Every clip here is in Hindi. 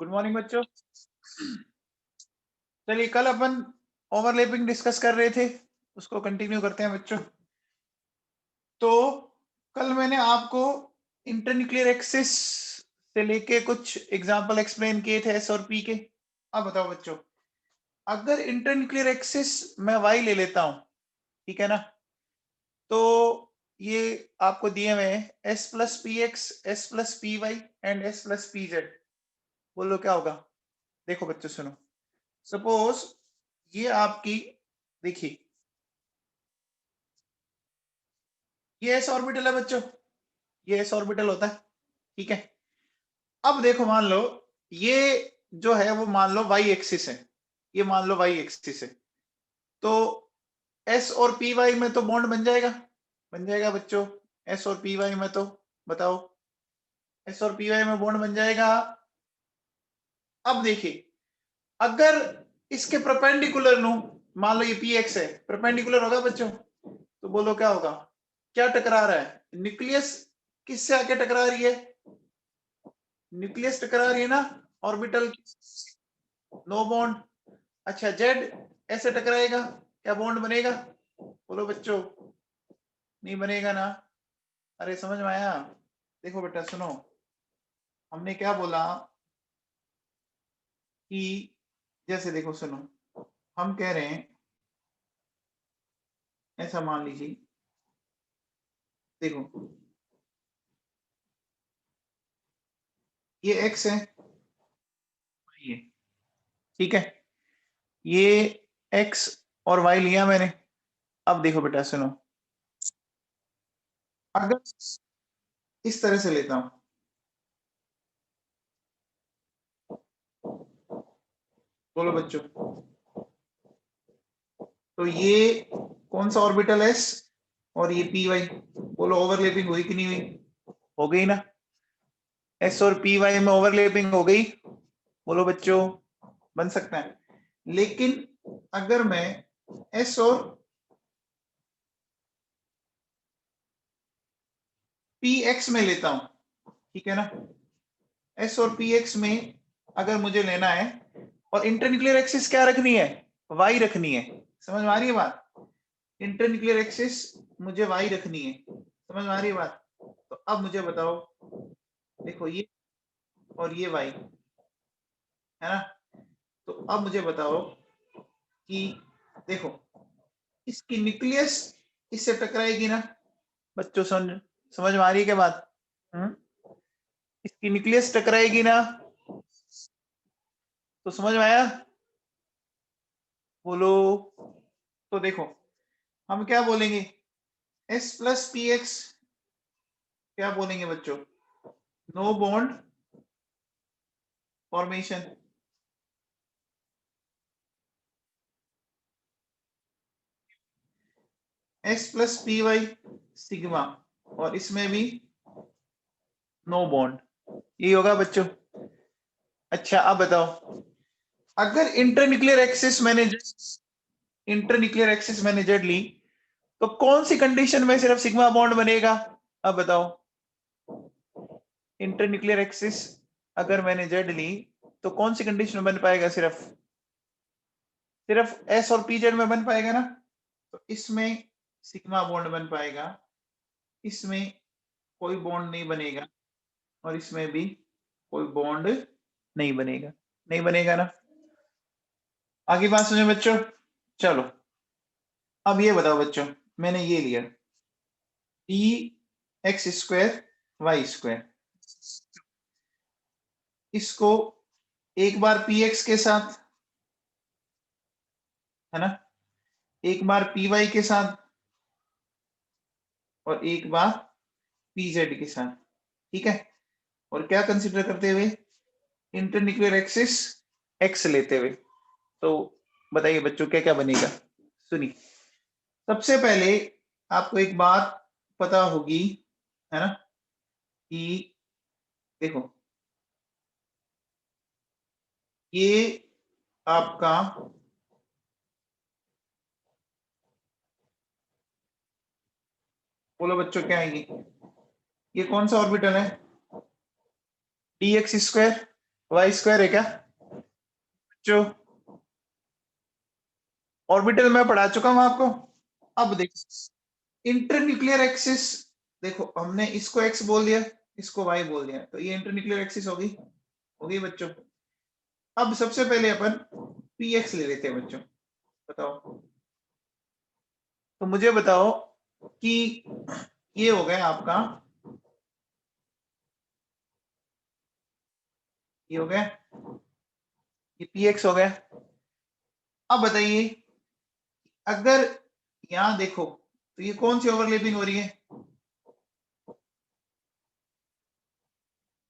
गुड मॉर्निंग बच्चों। चलिए कल अपन ओवरलैपिंग डिस्कस कर रहे थे, उसको कंटिन्यू करते हैं बच्चों। तो कल मैंने आपको इंटरन्यूक्लियर एक्सिस से लेके कुछ एग्जांपल एक्सप्लेन किए थे एस और पी के। अब बताओ बच्चों, अगर इंटरन्यूक्लियर एक्सिस मैं वाई ले लेता हूं, ठीक है ना, तो ये आपको दिए हुए हैं s plus p x, s plus p y and s plus p z. बोलो क्या होगा। देखो बच्चों सुनो, सपोज ये आपकी, देखिए ये एस ऑर्बिटल है बच्चों, ये एस ऑर्बिटल होता है, ठीक है। अब देखो मान लो ये जो है वो मान लो वाई एक्सिस है, ये मान लो वाई एक्सिस है, तो एस और पी वाई में तो बॉन्ड बन जाएगा बच्चों। एस और पी वाई में तो बताओ, एस और पी वाई में बॉन्ड बन जाएगा। अब देखिए अगर इसके परपेंडिकुलर लूं, मान लो ये पी एक्स है, परपेंडिकुलर होगा बच्चों, तो बोलो क्या होगा। क्या टकरा रहा है, न्यूक्लियस किससे आके टकरा रही है, न्यूक्लियस टकरा रही है ना ऑर्बिटल, नो बॉन्ड। अच्छा जेड ऐसे टकराएगा, क्या बॉन्ड बनेगा, बोलो बच्चों, नहीं बनेगा ना। अरे समझ में आया। देखो बेटा सुनो, हमने क्या बोला कि जैसे देखो सुनो, हम कह रहे हैं ऐसा मान लीजिए, देखो ये एक्स है, ये ठीक है, ये एक्स और वाई लिया मैंने। अब देखो बेटा सुनो, अगर इस तरह से लेता हूं, बोलो बच्चों, तो ये कौन सा ऑर्बिटल है एस और ये पी वाई, बोलो ओवरलैपिंग हुई कि नहीं हुई, हो गई ना। एस और पी वाई में ओवरलैपिंग हो गई, बोलो बच्चों बन सकता है। लेकिन अगर मैं एस और पी एक्स में लेता हूं, ठीक है ना, एस और पी एक्स में अगर मुझे लेना है, और इंटरन्यूक्लियर एक्सिस क्या रखनी है, वाई रखनी है। समझ में आ रही है बात, इंटरन्यूक्लियर एक्सिस मुझे वाई रखनी है, समझ में आ रही है बात। तो अब मुझे बताओ, देखो ये और ये वाई है ना, तो अब मुझे बताओ कि देखो इसकी न्यूक्लियस इससे टकराएगी ना बच्चों, समझ में आ रही है क्या बात। इसकी न्यूक्लियस टकराएगी ना, तो समझ में आया, बोलो। तो देखो हम क्या बोलेंगे, एस प्लस पी एक्स क्या बोलेंगे बच्चों, no bond formation. S plus p y sigma, और इसमें भी नो बॉन्ड, ये होगा बच्चों। अच्छा अब बताओ, अगर इंटरन्यूक्लियर एक्सिस मैंने जेड ली, तो कौन सी कंडीशन में सिर्फ सिग्मा बॉन्ड बनेगा। अब बताओ, इंटरन्यूक्लियर एक्सिस अगर मैंने जेड ली, तो कौन सी कंडीशन में बन पाएगा, सिर्फ एस और पी जेड में बन पाएगा ना। तो इसमें सिग्मा बॉन्ड बन पाएगा, इसमें कोई बॉन्ड नहीं बनेगा, और इसमें भी कोई बॉन्ड नहीं बनेगा, नहीं बनेगा ना। आगे बात सुनिए बच्चों, चलो अब ये बताओ बच्चों, मैंने ये लिया t x square y square, इसको एक बार पी एक्स के साथ है ना, एक बार पी वाई के साथ, और एक बार पी जेड के साथ, ठीक है। और क्या कंसिडर करते हुए, इंटरन्यूक्लियर एक्सिस एक्स लेते हुए। तो बताइए बच्चों क्या क्या बनेगा। सुनिए, सबसे पहले आपको एक बात पता होगी, है ना, कि देखो ये आपका बोलो बच्चों क्या है, ये कौन सा ऑर्बिटल है, d x square y square है क्या जो ऑर्बिटल में पढ़ा चुका हूं आपको। अब देखो इंटरन्यूक्लियर एक्सिस, देखो हमने इसको एक्स बोल दिया, इसको वाई बोल दिया, तो ये इंटरन्यूक्लियर एक्सिस होगी बच्चों। अब सबसे पहले अपन पी एक्स ले लेते हैं बच्चों, बताओ। तो मुझे बताओ कि ये हो गया आपका, ये हो गया, ये पी एक्स हो गया। अब बताइए अगर यहां देखो तो ये कौन सी ओवरलैपिंग हो रही है,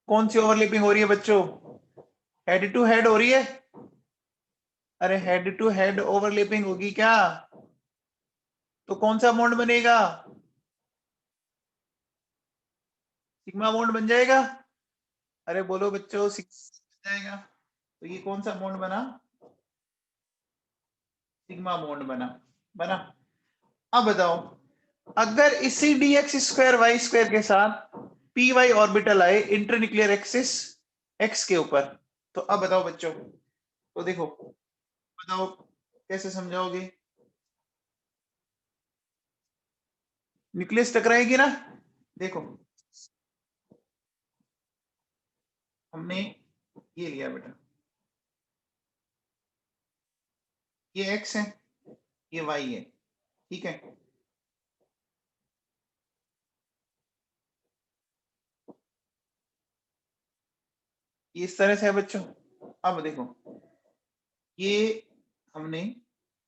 कौन सी ओवरलैपिंग हो रही है बच्चों, हेड टू हेड हो रही है। अरे हेड टू हेड ओवरलैपिंग होगी क्या, तो कौन सा बॉन्ड बनेगा, सिग्मा बॉन्ड बन जाएगा। अरे बोलो बच्चों, सिग्मा बन जाएगा। तो ये कौन सा बॉन्ड बना, सिग्मा बॉन्ड बना। अब बताओ अगर इसी d x square y square के साथ पी वाई ऑर्बिटल आए इंटरन्यूक्लियर एक्सिस एक्स के ऊपर, तो अब बताओ बच्चों, तो देखो बताओ कैसे समझाओगे, न्यूक्लियस टकराएगी ना। देखो हमने ये लिया बेटा, ये एक्स है, ये वाई है, ठीक है। ये इस तरह से है बच्चों। अब देखो ये हमने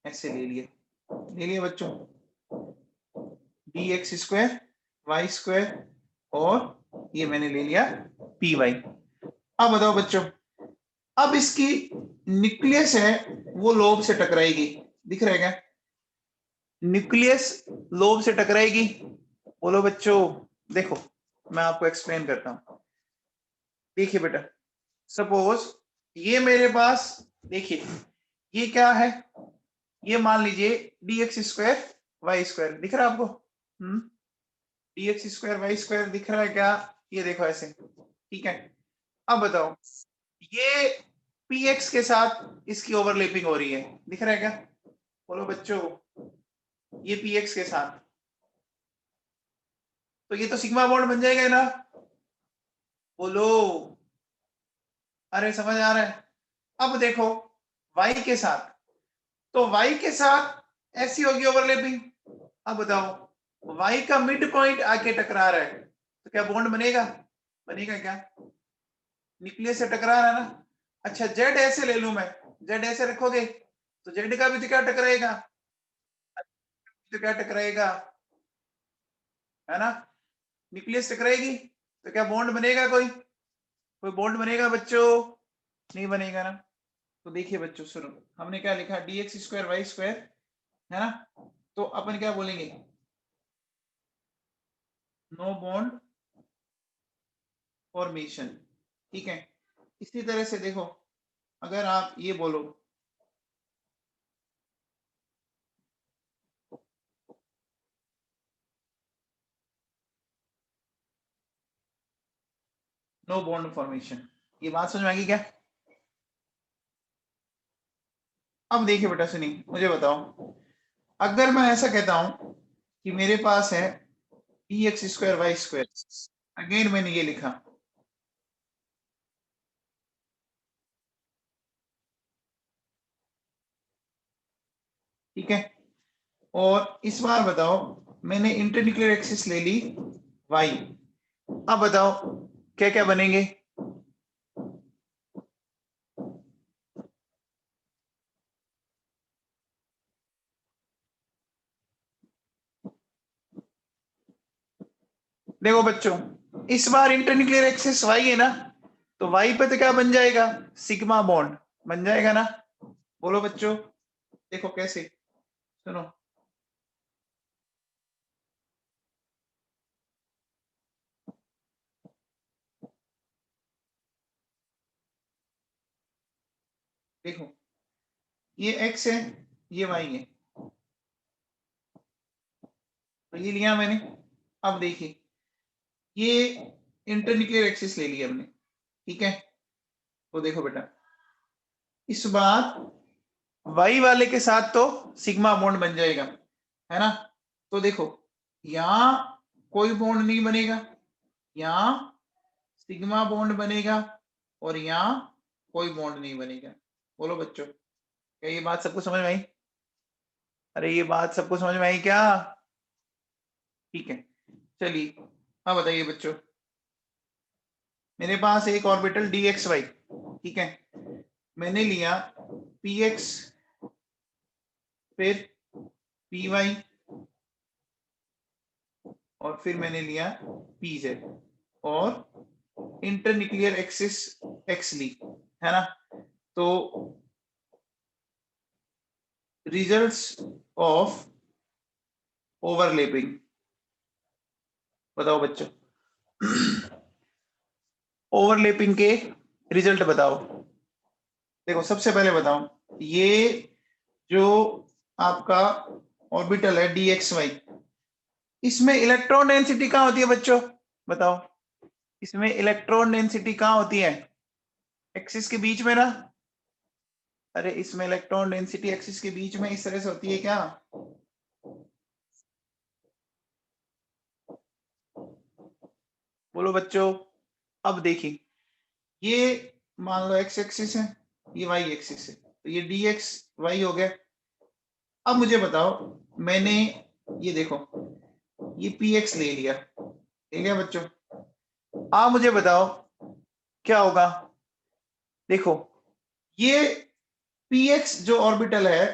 ऐसे ले लिया बच्चों, d x square y square, और ये मैंने ले लिया पी वाई। अब बताओ बच्चों, अब इसकी न्यूक्लियस है वो लोब से टकराएगी, दिख रहा है क्या, न्यूक्लियस लोब से टकराएगी। बोलो बच्चों, देखो मैं आपको एक्सप्लेन करता हूं। देखिए बेटा, सपोज ये मेरे पास, देखिए ये क्या है, ये मान लीजिए d x square y square दिख रहा है आपको, d x square y square दिख रहा है क्या, ये देखो ऐसे, ठीक है। अब बताओ ये पी एक्स के साथ इसकी ओवरलैपिंग हो रही है, दिख रहा है क्या, बोलो बच्चों, ये पी एक्स के साथ, तो ये तो सिग्मा बॉन्ड बन जाएगा ना, बोलो, अरे समझ आ रहा है। अब देखो y के साथ, तो y के साथ ऐसी होगी ओवरलैपिंग। अब बताओ y का मिड पॉइंट आके टकरा रहा है, तो क्या बॉन्ड बनेगा, बनेगा क्या, न्यूक्लियस से टकरा रहा है ना। अच्छा z ऐसे ले लू मैं, z ऐसे रखोगे तो z का भी तो क्या टकराएगा, तो क्या टकराएगा, है ना, न्यूक्लियस टकराएगी, तो क्या बॉन्ड बनेगा, कोई बॉन्ड बनेगा बच्चों, नहीं बनेगा ना। तो देखिए बच्चों सुनो, हमने क्या लिखा, d x square y square, है ना, तो अपन क्या बोलेंगे, नो बॉन्ड फॉर्मेशन, ठीक है। इसी तरह से देखो अगर आप ये बोलो, नो बॉन्ड फॉर्मेशन, ये बात समझ में आ गई क्या। अब देखिए बेटा सुनिए, मुझे बताओ अगर मैं ऐसा कहता हूं कि मेरे पास है d x square y square, again मैंने ये लिखा, ठीक है। और इस बार बताओ मैंने इंटरन्यूक्लियर एक्सिस ले ली वाई, अब बताओ क्या क्या बनेंगे, देखो बच्चों इस बार इंटरन्यूक्लियर एक्सिस वाई है ना, तो वाई पे तो क्या बन जाएगा, सिग्मा बॉन्ड बन जाएगा ना। बोलो बच्चों, देखो कैसे, सुनो, देखो ये एक्स है, ये वाई है, तो ये लिया मैंने। अब देखिए ये इंटरन्यूक्लियर एक्सिस ले लिया हमने, ठीक है। तो देखो बेटा, इस बार वाई वाले के साथ तो सिग्मा बॉन्ड बन जाएगा, है ना। तो देखो यहां कोई बॉन्ड नहीं बनेगा, यहां सिग्मा बॉन्ड बनेगा और यहां कोई बॉन्ड नहीं बनेगा। बोलो बच्चों, क्या ये बात सबको समझ में आई? अरे ये बात सबको समझ में आई क्या? ठीक है, चलिए अब बताइए बच्चों, मेरे पास एक ऑर्बिटल डी एक्स वाई, ठीक है, मैंने लिया पी एक्स फिर पी वाई और फिर मैंने लिया पी जेड और इंटरन्यूक्लियर एक्सिस एक्स ली, है ना। तो रिजल्ट्स ऑफ ओवरलैपिंग बताओ बच्चों, ओवरलैपिंग के रिजल्ट बताओ। देखो सबसे पहले बताओ, ये जो आपका ऑर्बिटल है डी एक्स वाई, इसमें इलेक्ट्रॉन डेंसिटी कहाँ होती है बच्चों? बताओ, इसमें इलेक्ट्रॉन डेंसिटी कहाँ होती है? एक्सिस के बीच में ना। अरे इसमें इलेक्ट्रॉन डेंसिटी एक्सिस के बीच में इस तरह से होती है क्या? बोलो बच्चों। अब देखिए, ये मान लो एक्स एक्सिस है, ये वाई एक्सिस है, तो ये डी एक्स वाई हो गया। अब मुझे बताओ, मैंने ये देखो ये पी एक्स ले लिया, ठीक है बच्चों। आप मुझे बताओ क्या होगा? देखो ये पी एक्स जो ऑर्बिटल है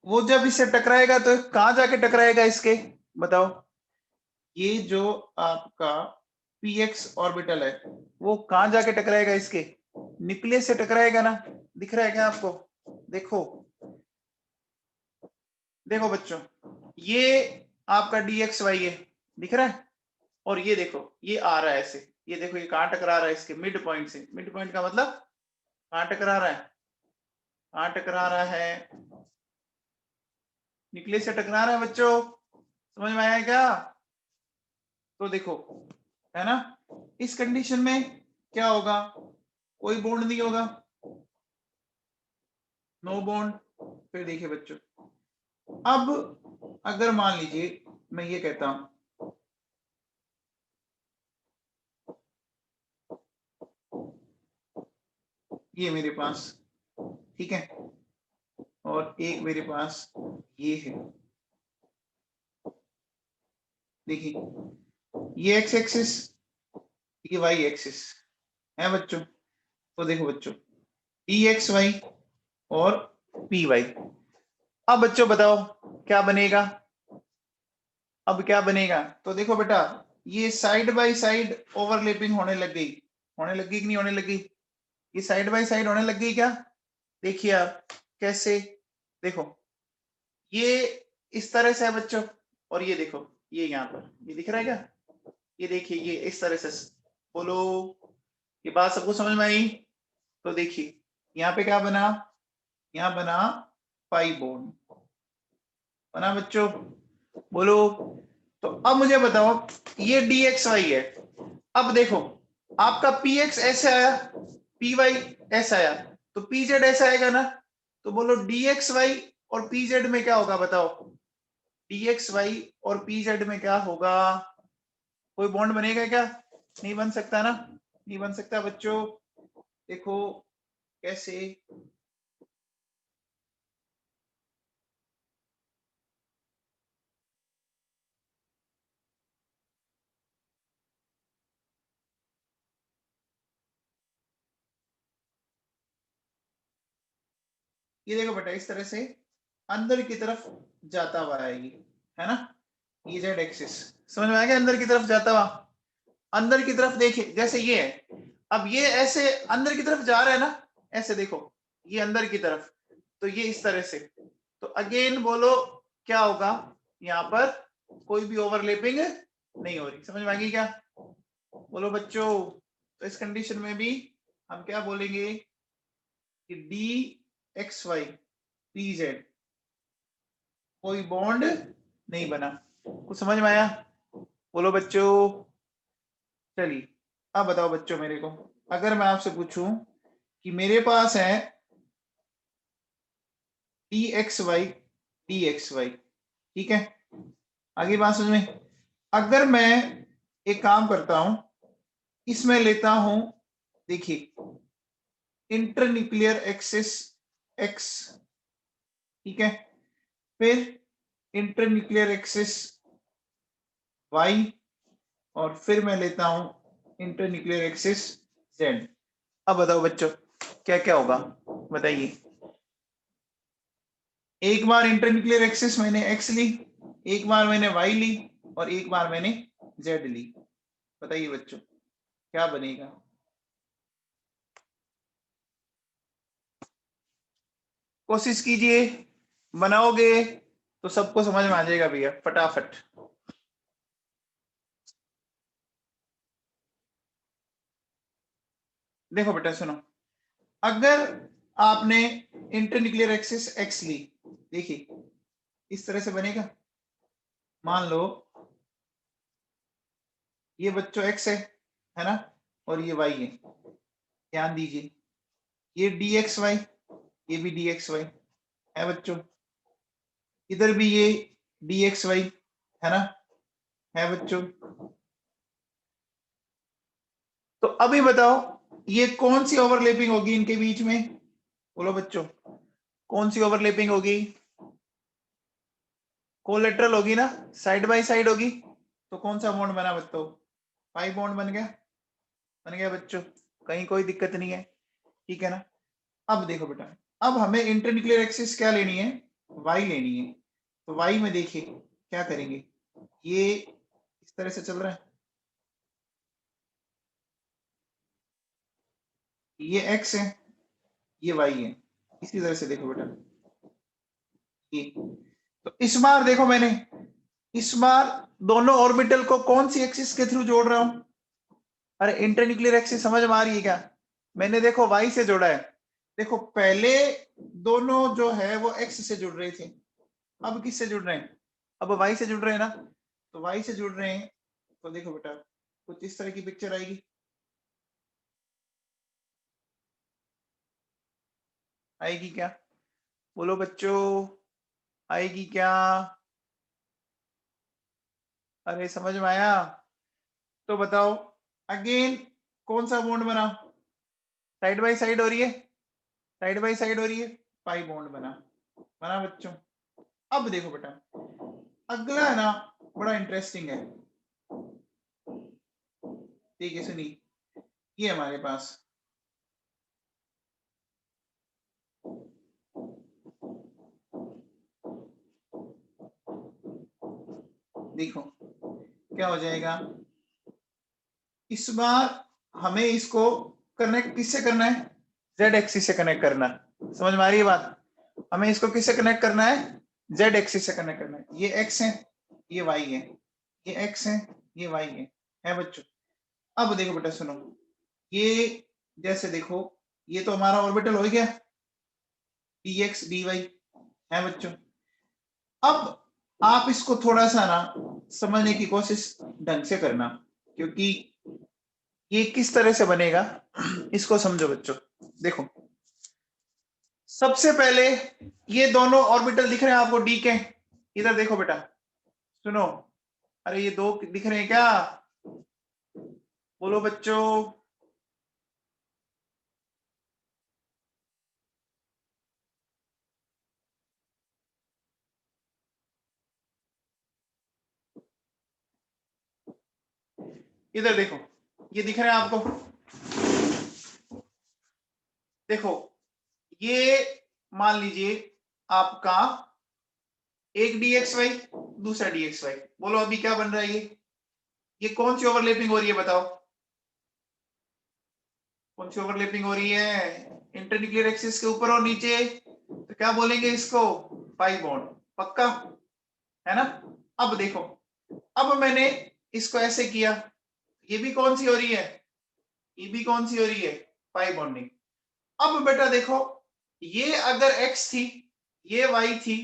वो जब इससे टकराएगा तो कहां जाके टकराएगा इसके? बताओ, ये जो आपका पी एक्स ऑर्बिटल है वो कहां जाके टकराएगा? इसके न्यूक्लियस से टकराएगा ना। दिख रहा है क्या आपको? देखो देखो बच्चों, ये आपका डी एक्स वाई है, दिख रहा है, और ये देखो ये आ रहा है ऐसे, ये देखो ये कहां टकरा रहा है? इसके मिड पॉइंट से। मिड पॉइंट का मतलब कहां टकरा रहा है? कहां टकरा रहा है? न्यूक्लियस से टकरा रहा है बच्चों, समझ में आया क्या? तो देखो, है ना, इस कंडीशन में क्या होगा? कोई बॉन्ड नहीं होगा, नो बॉन्ड। फिर देखिए बच्चों, अब अगर मान लीजिए मैं ये कहता हूं ये मेरे पास, ठीक है, और एक मेरे पास ये है, देखिए ये एक्स एक्सिस, ये वाई एक्सिस है बच्चों। तो देखो बच्चों, डी एक्स वाई और पी वाई। अब बच्चों बताओ क्या बनेगा? अब क्या बनेगा? तो देखो बेटा, ये साइड बाय साइड ओवरलैपिंग होने लग गई, होने लगी कि नहीं होने लगी? ये साइड बाय साइड होने लग गई क्या? देखिए आप कैसे, देखो ये इस तरह से है बच्चों, और ये देखो ये यहाँ पर, ये दिख रहा है क्या? ये देखिए ये इस तरह से। बोलो, ये बात सबको समझ में आई? तो देखिए यहाँ पे क्या बना? यहाँ बना पाई बॉन्ड, बना बच्चों? बोलो। तो अब मुझे बताओ, ये डी एक्स वाई है, अब देखो आपका पी एक्स ऐसे आया, पी वाई ऐसा आया, तो पी जेड ऐसा आएगा ना। तो बोलो डी एक्स वाई और पी जेड में क्या होगा? बताओ, डी एक्स वाई और पी जेड में क्या होगा? कोई बॉन्ड बनेगा क्या? नहीं बन सकता ना, नहीं बन सकता बच्चों। देखो कैसे, ये देखो बेटा इस तरह से अंदर की तरफ जाता हुआ है ये, है ना, ये जेड एक्सिस, समझ में आ गया? अंदर की तरफ जाता हुआ, अंदर की तरफ देखिए जैसे ये है, अब ये ऐसे अंदर की तरफ जा रहा है ना, ऐसे देखो ये अंदर की तरफ, तो ये इस तरह से। तो अगेन बोलो क्या होगा? यहाँ पर कोई भी ओवरलैपिंग नहीं हो रही, समझ में आ गई क्या? बोलो बच्चों। तो इस कंडीशन में भी हम क्या बोलेंगे कि d x y p z कोई बॉन्ड नहीं बना। कुछ समझ में आया? बोलो बच्चों। चलिए अब बताओ बच्चों मेरे को, अगर मैं आपसे पूछूं कि मेरे पास है dxy, ठीक है। आगे बात समझ में। अगर मैं एक काम करता हूं, इसमें लेता हूं, देखिए इंटरन्यूक्लियर एक्सिस x, ठीक है, फिर इंटरन्यूक्लियर एक्सिस y, और फिर मैं लेता हूं इंटरन्यूक्लियर एक्सिस z। अब बताओ बच्चों क्या क्या होगा, बताइए। एक बार इंटरन्यूक्लियर एक्सिस मैंने x ली, एक बार मैंने y ली, और एक बार मैंने z ली। बताइए बच्चों क्या बनेगा। कोशिश कीजिए, बनाओगे तो सबको समझ में आ जाएगा भैया फटाफट। देखो बेटा सुनो, अगर आपने इंटरन्यूक्लियर एक्सिस x ली, देखिए इस तरह से बनेगा। मान लो ये बच्चों x है ना, और ये y है। ध्यान दीजिए, ये dxy, ये भी dxy है बच्चों, इधर भी ये dxy है ना, है बच्चों। तो अभी बताओ ये कौन सी ओवरलैपिंग होगी इनके बीच में, बोलो बच्चों कौन सी ओवरलैपिंग होगी। कोलेटरल होगी ना, साइड बाय साइड होगी। तो कौन सा बॉन्ड बना बच्चों, पाई बॉन्ड बन गया, बन गया बच्चों, कहीं कोई दिक्कत नहीं है, ठीक है ना। अब देखो बेटा, अब हमें इंटरन्यूक्लियर एक्सिस क्या लेनी है, वाई लेनी है। तो वाई में देखिए क्या करेंगे, ये इस तरह से चल रहा है, ये एक्स है, ये वाई है, इसी तरह से देखो बेटा ये। तो इस बार देखो मैंने, इस बार दोनों ऑर्बिटल को कौन सी एक्सिस के थ्रू जोड़ रहा हूं। अरे इंटरन्यूक्लियर एक्सिस समझ में आ रही है क्या, मैंने देखो वाई से जोड़ा है। देखो पहले दोनों जो है वो एक्स से जुड़ रहे थे, अब किससे जुड़ रहे हैं, अब वाई से जुड़ रहे हैं ना। तो वाई से जुड़ रहे हैं, तो देखो बेटा कुछ इस तरह की पिक्चर आएगी, आएगी क्या, बोलो बच्चों आएगी क्या। अरे समझ में आया, तो बताओ अगेन कौन सा बॉन्ड बना, साइड बाय साइड हो रही है, साइड बाय साइड हो रही है, पाई बॉन्ड बना, बना बच्चों। अब देखो बेटा अगला है ना, बड़ा इंटरेस्टिंग है, ठीक है सुनिए। ये हमारे पास देखो क्या हो जाएगा, इस बार हमें इसको कनेक्ट किससे करना है, जेड एक्सिस से कनेक्ट करना। समझ में आ रही है बात, हमें इसको किससे कनेक्ट करना है, जेड एक्सिस से कनेक्ट करना है। ये एक्स है, ये वाई है, ये एक्स है, ये वाई है बच्चों। अब देखो बेटा सुनो, ये जैसे देखो ये तो हमारा ऑर्बिटल हो गया डी एक्स डी वाई, है बच्चों। अब आप इसको थोड़ा सा ना समझने की कोशिश ढंग से करना, क्योंकि ये किस तरह से बनेगा इसको समझो बच्चों। देखो सबसे पहले ये दोनों ऑर्बिटल दिख रहे हैं आपको डी के, इधर देखो बेटा सुनो, अरे ये दो दिख रहे हैं क्या, बोलो बच्चों। इधर देखो ये दिख रहे हैं आपको, देखो ये मान लीजिए आपका एक dxy दूसरा dxy, बोलो अभी क्या बन रहा है ये कौन सी ओवरलैपिंग हो रही है बताओ, कौन सी ओवरलैपिंग हो रही है, इंटरन्यूक्लियर एक्सिस के ऊपर और नीचे, तो क्या बोलेंगे इसको, पाई बॉन्ड, पक्का है ना। अब देखो, अब मैंने इसको ऐसे किया, ये भी कौन सी हो रही है, ये भी कौन सी हो रही है, पाई बॉन्डिंग। अब बेटा देखो ये अगर x थी ये y थी,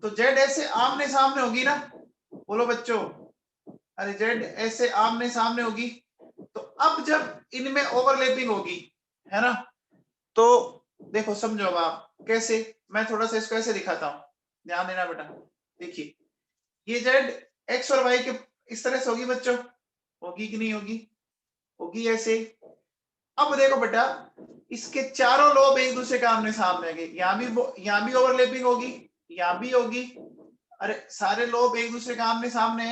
तो z ऐसे आमने सामने होगी ना, बोलो बच्चों, अरे z ऐसे आमने सामने होगी। तो अब जब इनमें ओवरलैपिंग होगी, है ना, तो देखो समझो अब आप कैसे, मैं थोड़ा सा इसको ऐसे दिखाता हूं, ध्यान देना बेटा। देखिए ये जेड एक्स और वाई के इस तरह से होगी बच्चों, होगी कि नहीं होगी? होगी ऐसे। अब देखो बेटा इसके चारों लोब एक दूसरे के आमने सामने आएंगे, यहाँ भी ओवरलैपिंग होगी, यहाँ भी होगी। अरे सारे लोब एक दूसरे के आमने सामने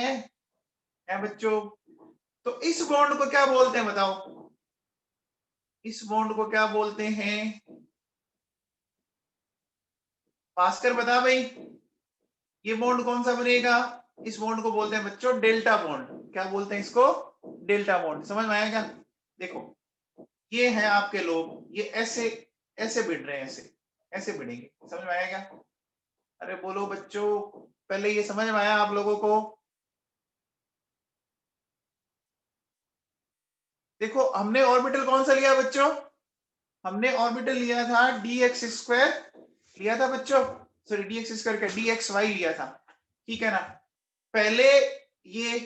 है बच्चों। तो इस बॉन्ड को क्या बोलते हैं बताओ? इस बॉन्ड को क्या बोलते हैं? भास्कर बता भाई, ये बॉन्ड कौन सा बनेगा? इस बॉन्ड को बोलते हैं बच्चों डेल्टा बॉन्ड। क्या बोलते हैं इसको? Delta bond. समझ में आएगा? देखो ये है आपके लोग, ये ऐसे ऐसे भिड़ रहे हैं, ऐसे ऐसे भिड़ेंगे। समझ में आएगा? अरे बोलो बच्चों, पहले ये समझ में आया आप लोगों को? देखो हमने ऑर्बिटल कौन सा लिया बच्चों? हमने ऑर्बिटल लिया था dx स्क्वायर लिया था बच्चों, सॉरी dx स्क्वायर का dxy लिया था, ठीक है ना? पहले ये,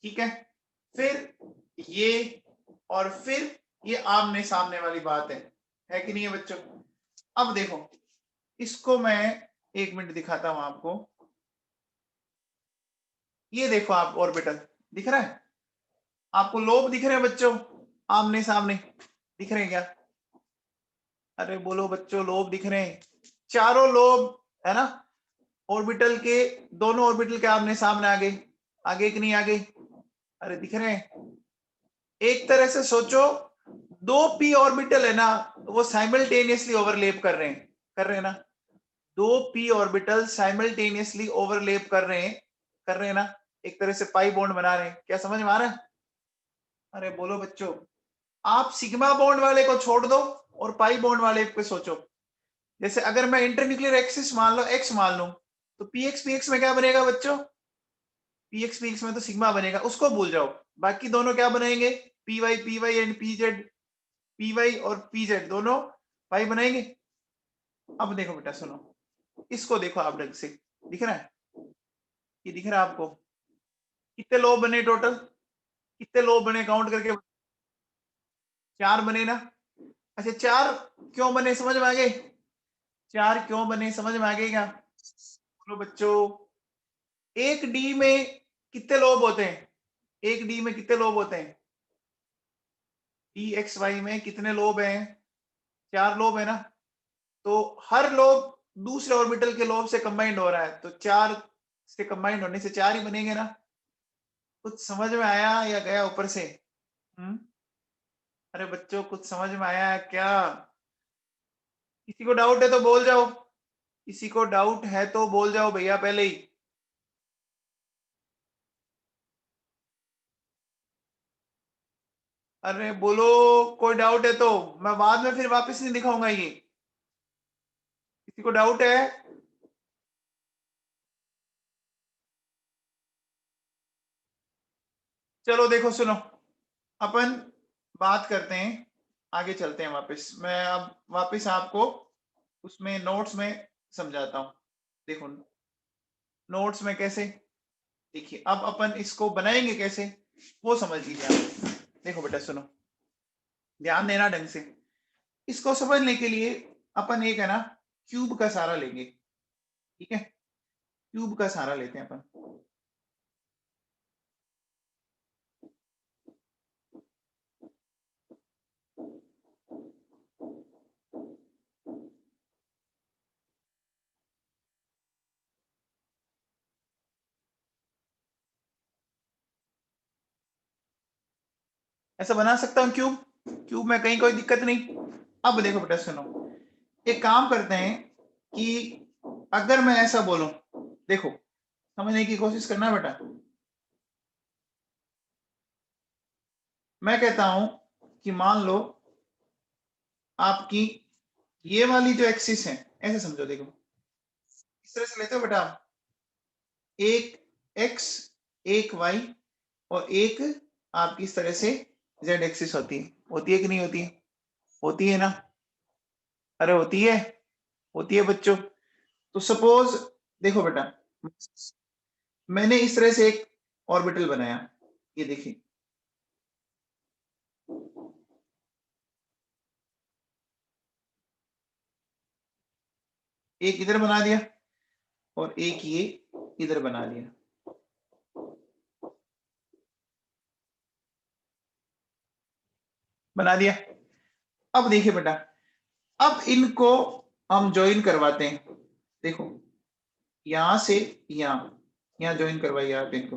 ठीक है, फिर ये, और फिर ये आमने सामने वाली बात है कि नहीं है बच्चों? अब देखो इसको मैं एक मिनट दिखाता हूं आपको। ये देखो आप ऑर्बिटल दिख रहा है आपको? लोब दिख रहे हैं बच्चों आमने सामने? दिख रहे हैं क्या? अरे बोलो बच्चों, लोब दिख रहे हैं? चारों लोब है ना ऑर्बिटल के, दोनों ऑर्बिटल के आमने सामने आगे, आगे कि नहीं आगे? अरे दिख रहे हैं? एक तरह से सोचो, दो पी ऑर्बिटल है ना, वो साइमल्टेनियसली ओवरलैप कर रहे हैं ना? दो पी ऑर्बिटल साइमल्टेनियसली ओवरलैप कर रहे हैं ना? एक तरह से पाई बॉन्ड बना रहे हैं। क्या समझ में आ रहा है? अरे बोलो बच्चों, आप सिग्मा बॉन्ड वाले को छोड़ दो और पाई बॉन्ड वाले पे सोचो। जैसे अगर मैं इंटरन्यूक्लियर एक्सिस मान लो एक्स मान लूं, तो पीएक्स में क्या बनेगा बच्चों? पीएक्स में तो सिग्मा बनेगा, उसको भूल जाओ। बाकी दोनों क्या बनेंगे? P y and p z, p y और पीजेड दोनों पाई बनाएंगे। अब देखो बेटा सुनो, इसको देखो आप ढंग से, दिख रहा है? ये दिख रहा है आपको? कितने लोब बने टोटल? कितने लोब बने काउंट करके? चार बने ना? अच्छा चार क्यों बने समझ में आ गए? चार क्यों बने समझ में आ गए क्या? बोलो बच्चों, एक डी में कितने लोब होते हैं? एक डी में कितने लोब होते हैं? डी एक्स वाई में कितने लोब हैं? चार लोब है ना? तो हर लोब दूसरे ऑर्बिटल के लोब से कंबाइंड हो रहा है, तो चार से कंबाइंड होने से चार ही बनेंगे ना? कुछ समझ में आया या गया ऊपर से? अरे बच्चों कुछ समझ में आया है क्या? किसी को डाउट है तो बोल जाओ, किसी को डाउट है तो बोल जाओ भैया पहले ही। अरे बोलो, कोई डाउट है तो, मैं बाद में फिर वापस नहीं दिखाऊंगा ये। किसी को डाउट है? चलो देखो सुनो, अपन बात करते हैं, आगे चलते हैं वापस। मैं अब वापस आपको उसमें नोट्स में समझाता हूं। देखो नोट्स में कैसे, देखिए अब अपन इसको बनाएंगे कैसे वो समझ लीजिए आप। देखो बेटा सुनो, ध्यान देना ढंग से। इसको समझने के लिए अपन एक है ना क्यूब का सहारा लेंगे, ठीक है? क्यूब का सहारा लेते हैं अपन। ऐसा बना सकता हूं क्यूब, क्यूब में कहीं कोई दिक्कत नहीं। अब देखो बेटा सुनो, एक काम करते हैं कि अगर मैं ऐसा बोलूं, देखो समझने की कोशिश करना बेटा। मैं कहता हूं कि मान लो आपकी ये वाली जो एक्सिस है, ऐसे समझो, देखो इस तरह से लेते हो बेटा आप, एक एक्स, एक वाई और एक आपकी इस तरह से जेड एक्सिस होती है कि नहीं होती है? होती है ना? अरे होती है बच्चों। तो सपोज देखो बेटा, मैंने इस तरह से एक ऑर्बिटल बनाया, ये देखिए, एक इधर बना दिया और एक ये इधर बना दिया। बना दिया। अब देखिए बेटा, अब इनको हम ज्वाइन करवाते हैं। देखो यहां से यहां ज्वाइन करवाइए आप इनको।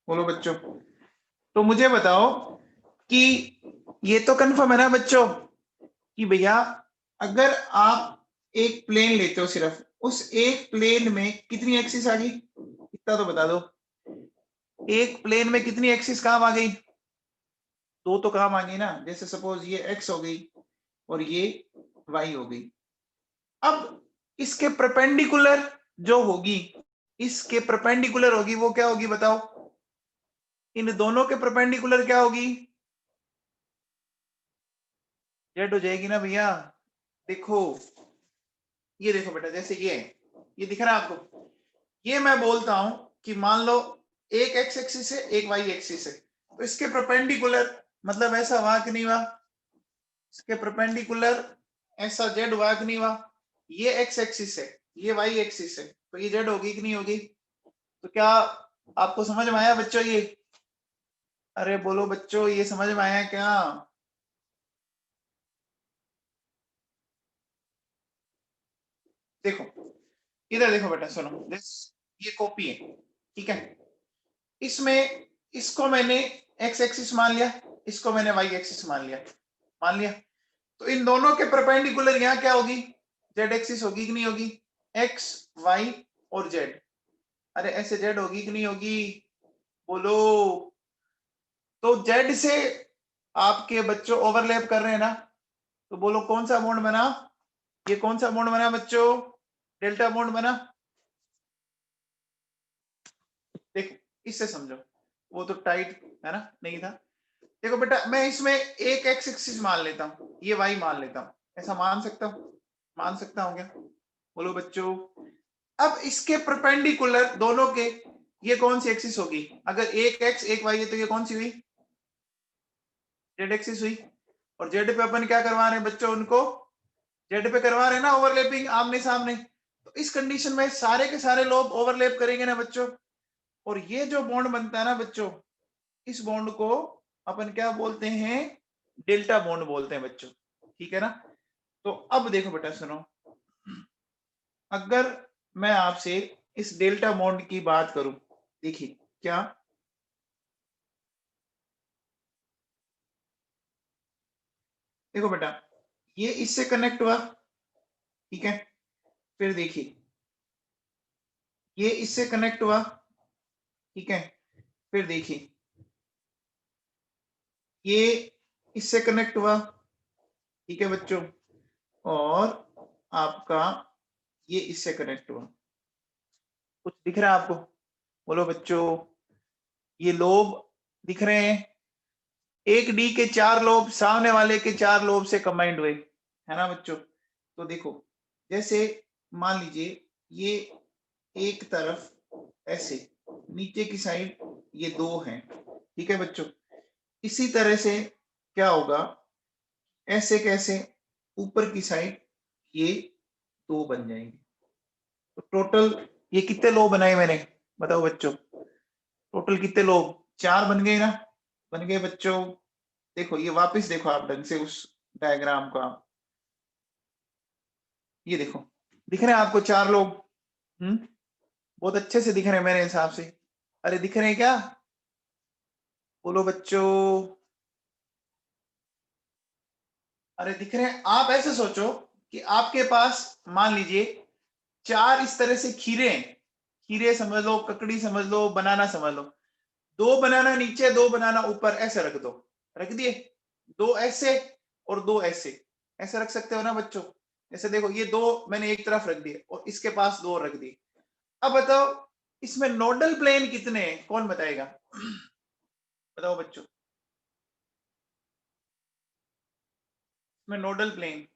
बोलो बच्चों, तो मुझे बताओ कि ये तो कंफर्म है ना बच्चों कि भैया अगर आप एक प्लेन लेते हो, सिर्फ उस एक प्लेन में कितनी एक्सिस आ गई, इतना तो बता दो। एक प्लेन में कितनी एक्सिस काम आ गई? दो तो काम आ गई ना। जैसे सपोज ये एक्स हो गई और ये वाई हो गई। अब इसके परपेंडिकुलर जो होगी, इसके परपेंडिकुलर होगी, वो क्या होगी बताओ? इन दोनों के परपेंडिकुलर क्या होगी? जेड हो जाएगी ना भैया। देखो ये देखो बेटा, जैसे ये दिख रहा है आपको? ये मैं बोलता हूं कि मान लो एक एक्स एक्सिस है, एक वाई एक्सिस है, तो इसके परपेंडिकुलर मतलब ऐसा हुआ कि नहीं हुआ? इसके परपेंडिकुलर ऐसा जेड हुआ कि नहीं हुआ? ये एक्स एक्सिस है, ये वाई एक्सिस है, तो ये जेड होगी कि नहीं होगी? तो क्या आपको समझ में आया बच्चों ये? अरे बोलो बच्चों, ये समझ में आया क्या? देखो इधर देखो बेटा, सुनो, ये कॉपी है, ठीक है? इसमें इसको मैंने एक्स एक्सिस मान लिया, इसको मैंने वाई एक्सिस मान लिया। मान लिया, तो इन दोनों के परपेंडिकुलर यहाँ क्या होगी? जेड एक्सिस होगी कि नहीं होगी? एक्स वाई और जेड। अरे ऐसे जेड होगी कि नहीं होगी? बोलो। तो जेड से आपके बच्चों ओवरलैप कर रहे हैं ना, तो बोलो कौन सा बॉन्ड बना? ये कौन सा बॉन्ड बना बच्चों? डेल्टा बॉन्ड बना। देखो इससे समझो, वो तो टाइट है ना, नहीं था। देखो बेटा, मैं इसमें एक एक्स एक्सिस मान लेता हूँ, ये वाई मान लेता हूँ, ऐसा मान सकता हूँ? मान सकता हूँ क्या? बोलो बच्चों। अब इसके परपेंडिकुलर दोनों के ये कौन सी एक्सिस होगी? अगर एक एक्स एक वाई है तो ये कौन सी हुई? जेड एक्सिस हुई। और जेड पे अपन क्या करवा रहे हैं बच्चों? उनको जेड पे करवा रहे हैं ना ओवरलैपिंग, आमने सामने। तो इस कंडीशन में सारे के सारे लोग ओवरलैप करेंगे ना बच्चों, और ये जो बॉन्ड बनता है ना बच्चों, इस बॉन्ड को अपन क्या बोलते हैं? डेल्टा बॉन्ड बोलते हैं बच्चों, ठीक है ना? तो अब देखो बेटा सुनो, अगर मैं आपसे इस डेल्टा बॉन्ड की बात करूं, देखिए क्या, देखो बेटा, ये इससे कनेक्ट हुआ, ठीक है? फिर देखिए ये इससे कनेक्ट हुआ, ठीक है? फिर देखिए ये इससे कनेक्ट हुआ, ठीक है बच्चों? और आपका ये इससे कनेक्ट हुआ। कुछ दिख रहा है आपको? बोलो बच्चों, ये लोब दिख रहे हैं? एक डी के चार लोब सामने वाले के चार लोब से कंबाइंड हुए, है ना बच्चों? तो देखो, जैसे मान लीजिए ये एक तरफ ऐसे, नीचे की साइड ये दो हैं, ठीक है बच्चों? इसी तरह से क्या होगा, ऐसे कैसे ऊपर की साइड ये दो बन जाएंगे। तो टोटल ये कितने लो बनाए मैंने, बताओ बच्चों? टोटल कितने लो? चार बन गए ना? बन गए बच्चों? देखो ये वापस देखो आप ढंग से उस डायग्राम को आप, ये देखो, दिख रहे हैं आपको चार लोग? बहुत अच्छे से दिख रहे हैं मेरे हिसाब से। अरे दिख रहे हैं क्या? बोलो बच्चों। अरे दिख रहे हैं? आप ऐसे सोचो कि आपके पास मान लीजिए चार इस तरह से खीरे हैं, खीरे समझ लो, ककड़ी समझ लो, बनाना समझ लो। दो बनाना नीचे, दो बनाना ऊपर, ऐसे रख दो। रख दिए? दो ऐसे और दो ऐसे, ऐसे रख सकते हो ना बच्चों? जैसे देखो ये दो मैंने एक तरफ रख दिए और इसके पास दो रख दिए। अब बताओ इसमें नोडल प्लेन कितने हैं, कौन बताएगा? बताओ बच्चों, इसमें नोडल प्लेन,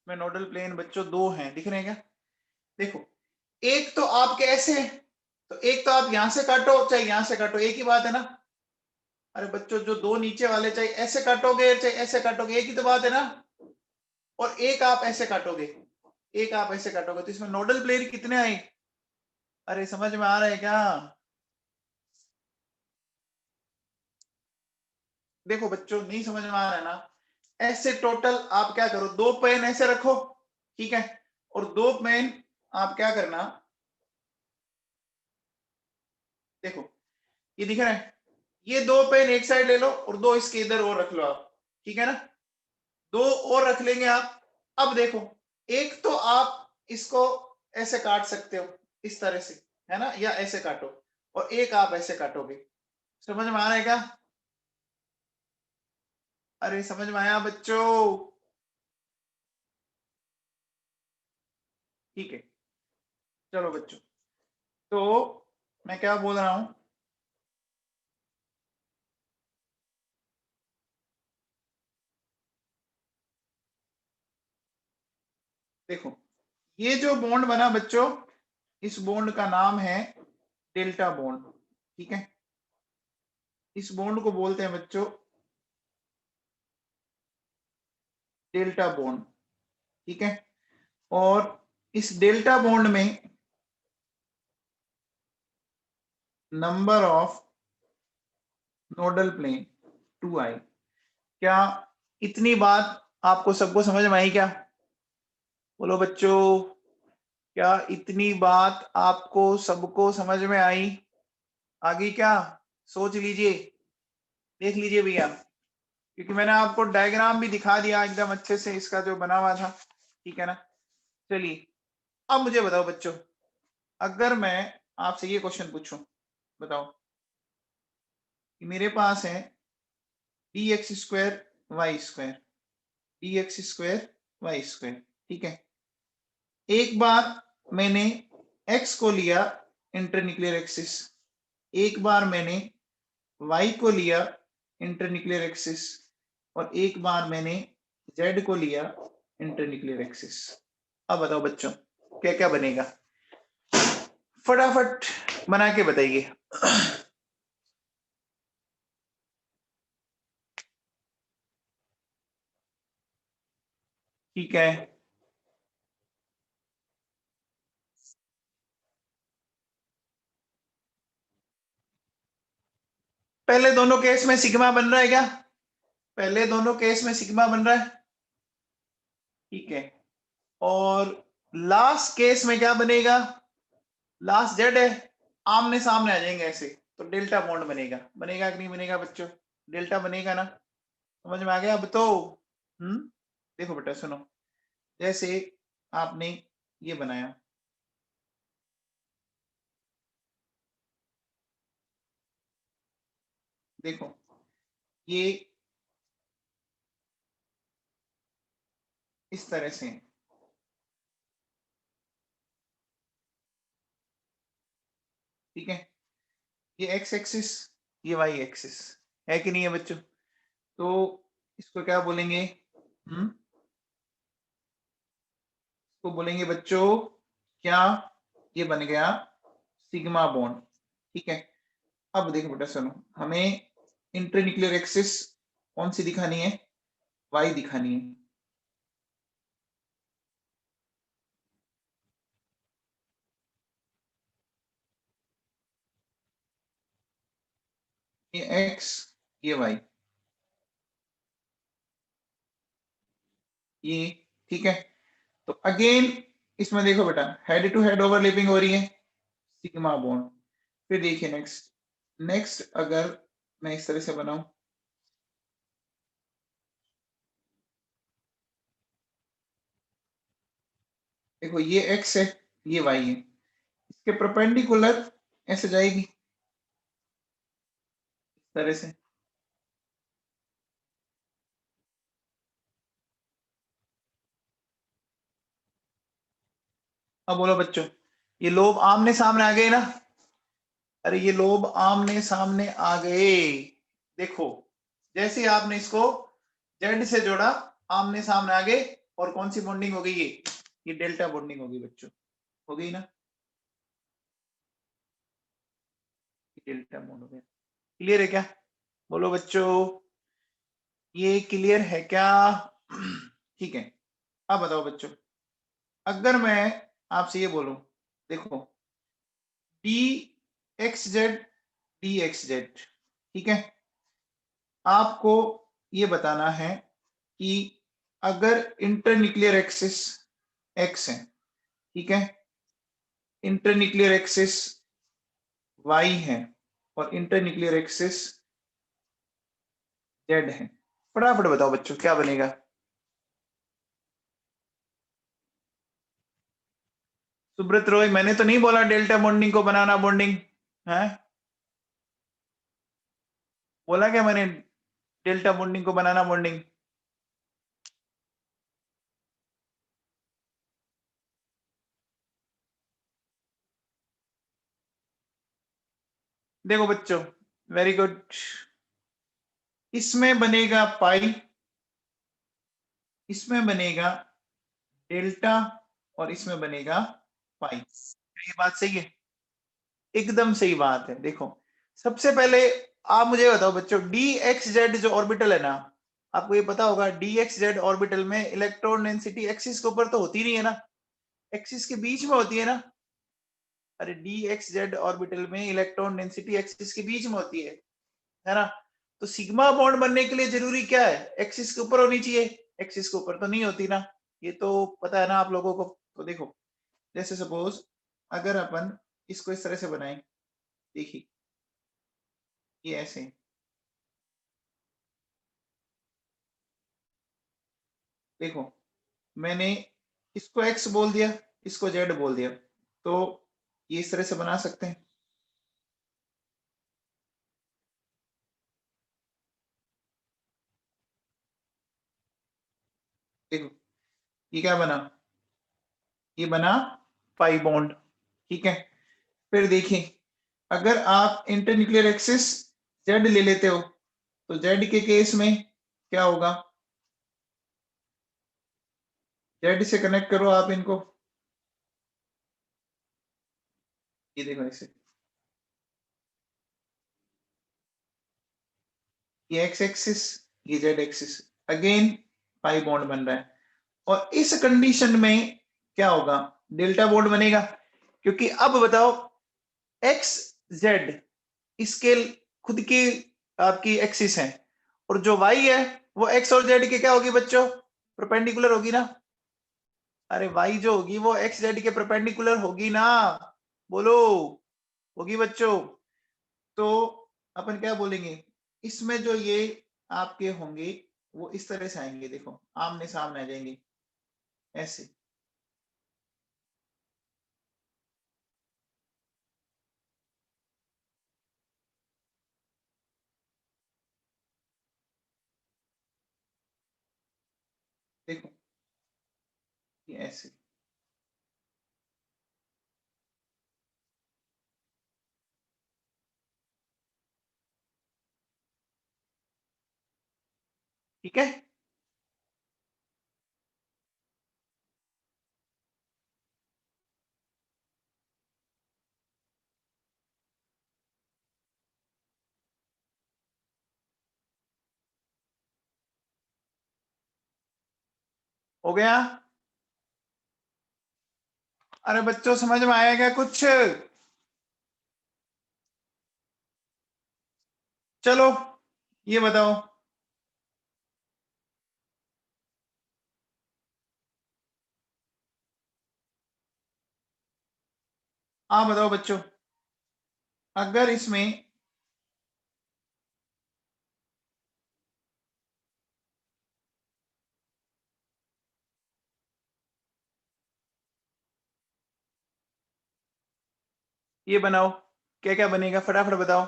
में नोडल प्लेन बच्चों दो हैं, दिख रहे हैं क्या? देखो एक तो आपके ऐसे, तो एक तो आप यहां से काटो चाहे यहां से काटो, एक ही बात है ना? अरे बच्चों जो दो नीचे वाले चाहे ऐसे काटोगे चाहे ऐसे काटोगे एक ही तो बात है ना, और एक आप ऐसे काटोगे, एक आप ऐसे काटोगे, तो इसमें नोडल प्लेन कितने आए? अरे समझ में आ रहा है क्या? देखो बच्चों नहीं समझ में आ रहा है ना, ऐसे टोटल आप क्या करो, दो पेन ऐसे रखो, ठीक है, और दो पेन आप क्या करना, देखो ये दिख रहा है, ये दो पेन एक साइड ले लो और दो इसके इधर और रख लो आप, ठीक है ना, दो और रख लेंगे आप। अब देखो एक तो आप इसको ऐसे काट सकते हो इस तरह से, है ना, या ऐसे काटो, और एक आप ऐसे काटोगे। समझ में आ रहा है क्या? अरे समझ में आया बच्चों? ठीक है, चलो बच्चों, तो मैं क्या बोल रहा हूं, देखो ये जो बॉन्ड बना बच्चों, इस बॉन्ड का नाम है डेल्टा बॉन्ड, ठीक है, इस बॉन्ड को बोलते हैं बच्चों डेल्टा बॉन्ड, ठीक है, और इस डेल्टा बॉन्ड में number of nodal plane 2i। क्या इतनी बात आपको सबको समझ में आई क्या? बोलो बच्चों, क्या इतनी बात आपको सबको समझ में आई? आगे क्या सोच लीजिए, देख लीजिए भैया, क्योंकि मैंने आपको डायग्राम भी दिखा दिया एकदम अच्छे से इसका जो बना हुआ था, ठीक है ना। चलिए अब मुझे बताओ बच्चों, अगर मैं आपसे ये क्वेश्चन पूछूं, बताओ कि मेरे पास है d x square y square, d x square y square, ठीक है, एक बार मैंने x को लिया इंटरन्यूक्लियर एक्सिस, एक बार मैंने y को लिया इंटरन्यूक्लियर एक्सिस, और एक बार मैंने z को लिया इंटरन्यूक्लियर एक्सिस। अब बताओ बच्चों क्या क्या बनेगा, फटाफट बना के बताइए। ठीक है, पहले दोनों केस में सिग्मा बन रहा है क्या? पहले दोनों केस में सिग्मा बन रहा है, ठीक है, और लास्ट केस में क्या बनेगा? लास्ट जेड है, आमने सामने आ जाएंगे ऐसे, तो डेल्टा बॉन्ड बनेगा, बनेगा कि नहीं बनेगा बच्चों? डेल्टा बनेगा ना, समझ में आ गया अब तो? हम्म, देखो बेटा सुनो, जैसे आपने ये बनाया, देखो ये इस तरह से, ठीक है, ये एक्स एक्सिस, ये वाई एक्सिस, है कि नहीं है बच्चों? तो इसको क्या बोलेंगे? इसको बोलेंगे बच्चों क्या, ये बन गया सिग्मा बॉन्ड, ठीक है। अब देखो बेटा सुनो, हमें इंटरन्यूक्लियर एक्सिस कौन सी दिखानी है? वाई दिखानी है, ये एक्स, ये वाई, ये, ठीक है। तो अगेन इसमें देखो बेटा हेड टू हेड ओवरलैपिंग हो रही है, सिग्मा बॉन्ड। फिर देखिए नेक्स्ट, नेक्स्ट अगर मैं इस तरह से बनाऊं, देखो ये एक्स है, ये वाई है, इसके परपेंडिकुलर ऐसे जाएगी इस तरह से। अब बोलो बच्चों, ये लोब आमने सामने आ गए ना? अरे ये लोब आमने सामने आ गए, देखो जैसे आपने इसको जेड से जोड़ा, आमने सामने आ गए, और कौन सी बॉन्डिंग हो गई? ये डेल्टा बॉन्डिंग हो गई बच्चों, हो गई ना, डेल्टा बॉन्ड हो गया। क्लियर है क्या? बोलो बच्चों, ये क्लियर है क्या? ठीक है। अब बताओ बच्चों, अगर मैं आपसे ये बोलूं, देखो D x Z, D x Z, ठीक है, आपको ये बताना है कि अगर इंटरन्यूक्लियर एक्सिस एक्स है, ठीक है, इंटरन्यूक्लियर एक्सिस वाई है और इंटरन्यूक्लियर एक्सिस जेड है, फटाफट बताओ बच्चों क्या बनेगा? सुब्रत रॉय, मैंने तो नहीं बोला डेल्टा बॉन्डिंग को बनाना बॉन्डिंग है, बोला क्या मैंने डेल्टा बॉन्डिंग को बनाना बॉन्डिंग? देखो बच्चों, वेरी गुड, इसमें बनेगा पाई, इसमें बनेगा डेल्टा और इसमें बनेगा पाई। ये बात सही है? एकदम सही बात है। देखो सबसे पहले आप मुझे बताओ बच्चों, डी एक्स जेड जो ऑर्बिटल है ना, आपको ये पता होगा डी एक्स जेड ऑर्बिटल में इलेक्ट्रॉन डेंसिटी एक्सिस के ऊपर तो होती नहीं है ना, एक्सिस के बीच में होती है ना। अरे डी एक्स जेड ऑर्बिटल में इलेक्ट्रॉन डेंसिटी एक्सिस के बीच में होती है ना? तो सिग्मा बॉन्ड बनने के लिए जरूरी क्या है? एक्सिस के ऊपर होनी चाहिए, एक्सिस के ऊपर तो नहीं होती ना, ये तो पता है ना आप लोगों को। तो देखो, जैसे सपोज अगर अपन इसको इस तरह से बनाएं, देखिए ये ऐसे, देखो मैंने इसको एक्स बोल दिया, इसको जेड बोल दिया, तो ये इस तरह से बना सकते हैं। देखो ये क्या बना, ये बना पाई बॉन्ड, ठीक है। फिर देखिए, अगर आप इंटरन्यूक्लियर एक्सिस जेड ले लेते हो तो जेड के केस में क्या होगा? जेड से कनेक्ट करो आप इनको, ये देखो ऐसे, ये एक्स एक्सिस, ये Z axis, again pi bond बन रहा है। और इस कंडीशन में क्या होगा? डेल्टा बॉन्ड बनेगा, क्योंकि अब बताओ एक्स जेड इसके खुद की आपकी एक्सिस है, और जो वाई है वो एक्स और जेड के क्या होगी बच्चों? परपेंडिकुलर होगी ना। अरे वाई जो होगी वो एक्स जेड के परपेंडिकुलर होगी ना, बोलो, होगी बच्चों। तो अपन क्या बोलेंगे, इसमें जो ये आपके होंगे वो इस तरह से आएंगे, देखो आमने सामने आ जाएंगे ऐसे। देखो ये ऐसे, ठीक है। हो गया? अरे बच्चों समझ में आएगा कुछ? चलो ये बताओ, आप बताओ बच्चों, अगर इसमें ये बनाओ, क्या क्या बनेगा फटाफट बताओ।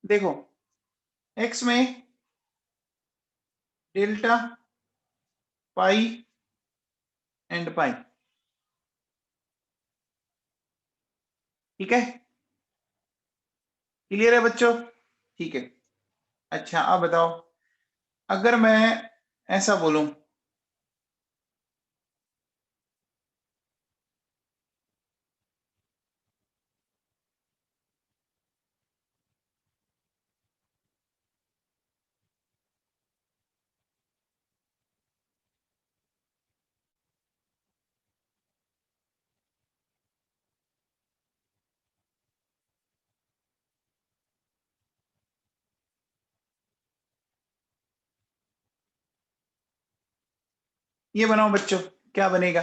देखो एक्स में डेल्टा पाई एंड पाई, ठीक है, क्लियर है बच्चों? ठीक है। अच्छा अब बताओ, अगर मैं ऐसा बोलूं, ये बनाओ बच्चों, क्या बनेगा,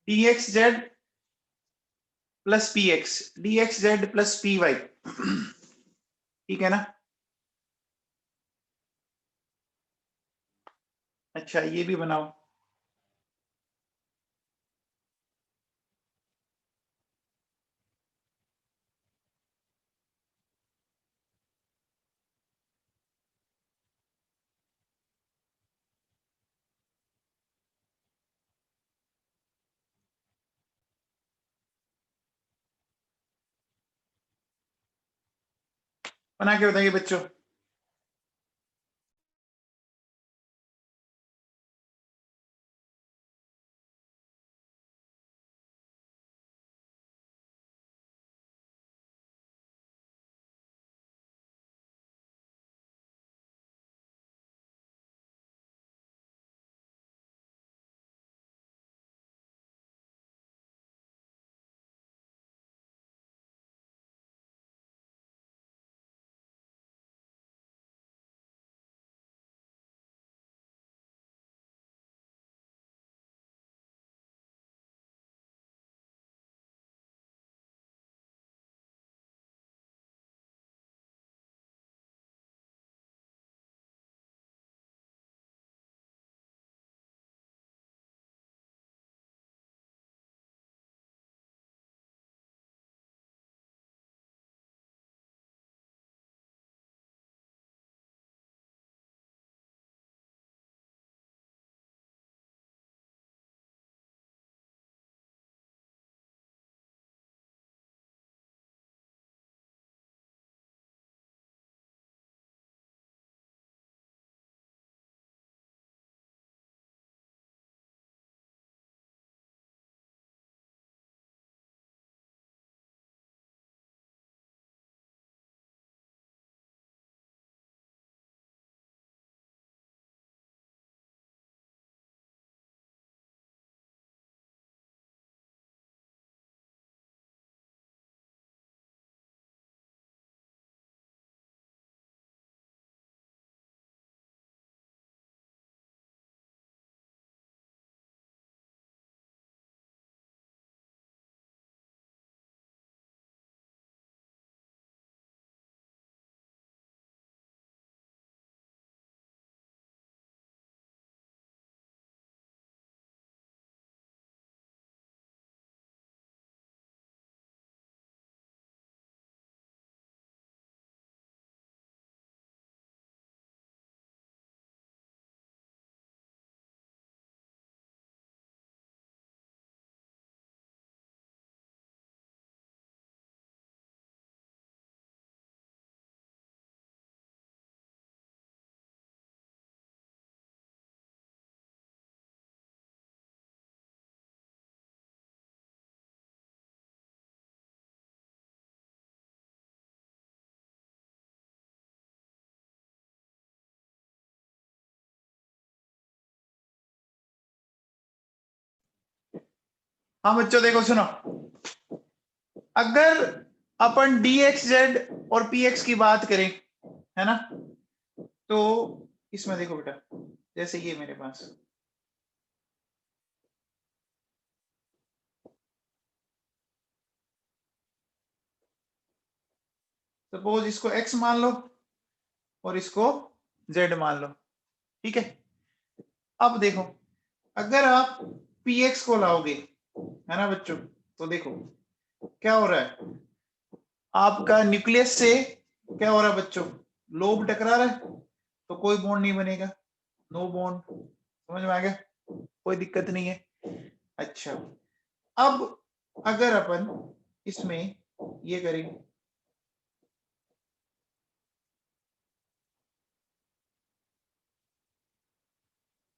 dx z plus p x, dx z plus p y, ठीक है ना। अच्छा ये भी बनाओ, बना के बताइए बच्चों। हाँ बच्चों देखो सुनो, अगर अपन dx z और px की बात करें, है ना, तो इसमें देखो बेटा, जैसे ये मेरे पास, सपोज इसको x मान लो और इसको z मान लो, ठीक है। अब देखो, अगर आप px को लाओगे, है ना बच्चों, तो देखो क्या हो रहा है, आपका न्यूक्लियस से क्या हो रहा है बच्चों, लोब टकरा रहा है, तो कोई बॉन्ड नहीं बनेगा, नो बॉन्ड, समझ में आ गया, कोई दिक्कत नहीं है। अच्छा, अब अगर अपन इसमें ये करें,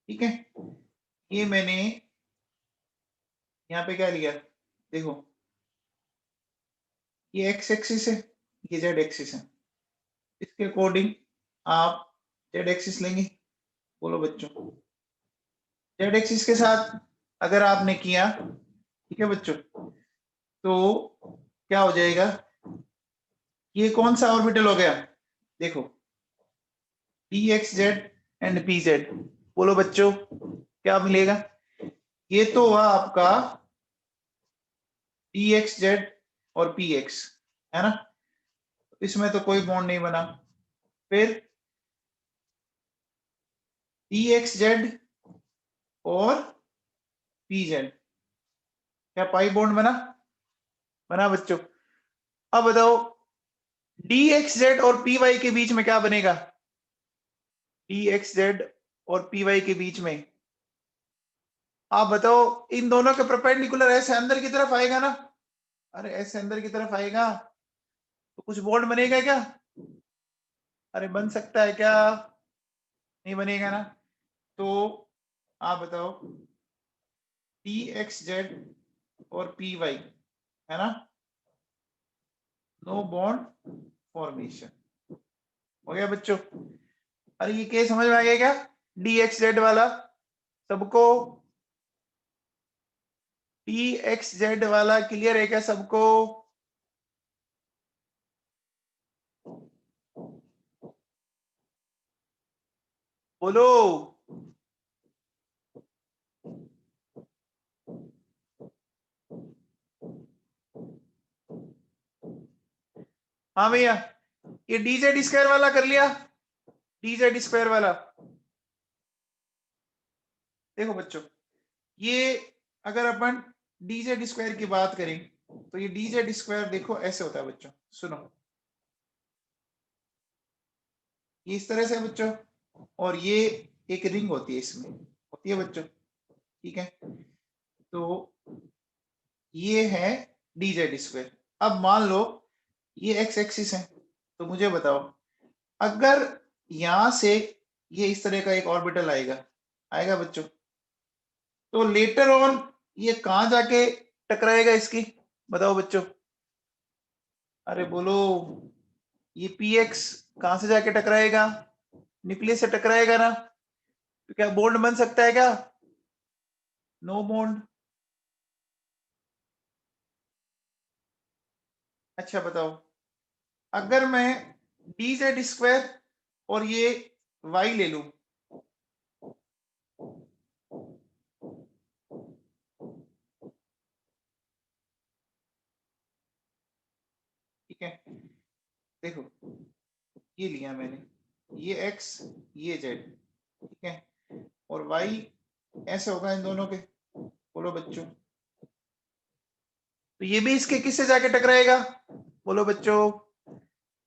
ठीक है, ये मैंने यहाँ पे क्या लिया, देखो ये एक्स एक्सिस है, ये जेड एक्सिस है, इसके अकॉर्डिंग आप जेड एक्सिस लेंगे, बोलो बच्चों, जेड एक्सिस के साथ अगर आपने किया, ठीक है बच्चों, तो क्या हो जाएगा, ये कौन सा ऑर्बिटल हो गया, देखो D x z and P z, बोलो बच्चों, क्या मिलेगा? ये तो हुआ आपका dxz और px, है ना? इसमें तो कोई बॉन्ड नहीं बना। फिर dxz और pz, क्या पाई बॉन्ड बना? बना बच्चों। अब बताओ dxz और py के बीच में क्या बनेगा? dxz और py के बीच में आप बताओ, इन दोनों के परपेंडिकुलर ऐसे अंदर की तरफ आएगा ना? अरे ऐसे अंदर की तरफ आएगा तो कुछ बॉन्ड बनेगा क्या? अरे बन सकता है क्या? नहीं बनेगा ना। तो आप बताओ dxz और py, है ना, नो बॉन्ड फॉर्मेशन। हो गया बच्चों? अरे ये केस समझ में आ गया क्या? dxz वाला सबको, dxz वाला क्लियर है क्या सबको? बोलो। हाँ भैया, ये dz स्क्वायर वाला कर लिया? dz स्क्वायर वाला देखो बच्चों, ये अगर अपन dz स्क्वायर की बात करें तो ये dz स्क्वायर देखो ऐसे होता है बच्चों, सुनो, ये इस तरह से है बच्चों, और ये एक रिंग होती है, इसमें होती है बच्चों, ठीक है? तो ये है dz स्क्वायर। अब मान लो ये x एक्सिस है, तो मुझे बताओ अगर यहां से ये इस तरह का एक ऑर्बिटल आएगा, आएगा बच्चों, तो लेटर ऑन ये कहां जाके टकराएगा इसकी? बताओ बच्चों। अरे बोलो। ये px कहां से जाके टकराएगा? न्यूक्लियस से टकराएगा ना? तो क्या बॉन्ड बन सकता है क्या? No bond. अच्छा बताओ, अगर मैं dz स्क्वायर और ये y ले लूं, ठीक है, देखो ये लिया मैंने, ये x ये z, ठीक है, और y ऐसे होगा इन दोनों के। बोलो बच्चों, तो ये भी इसके किससे जाके टकराएगा? बोलो बच्चों,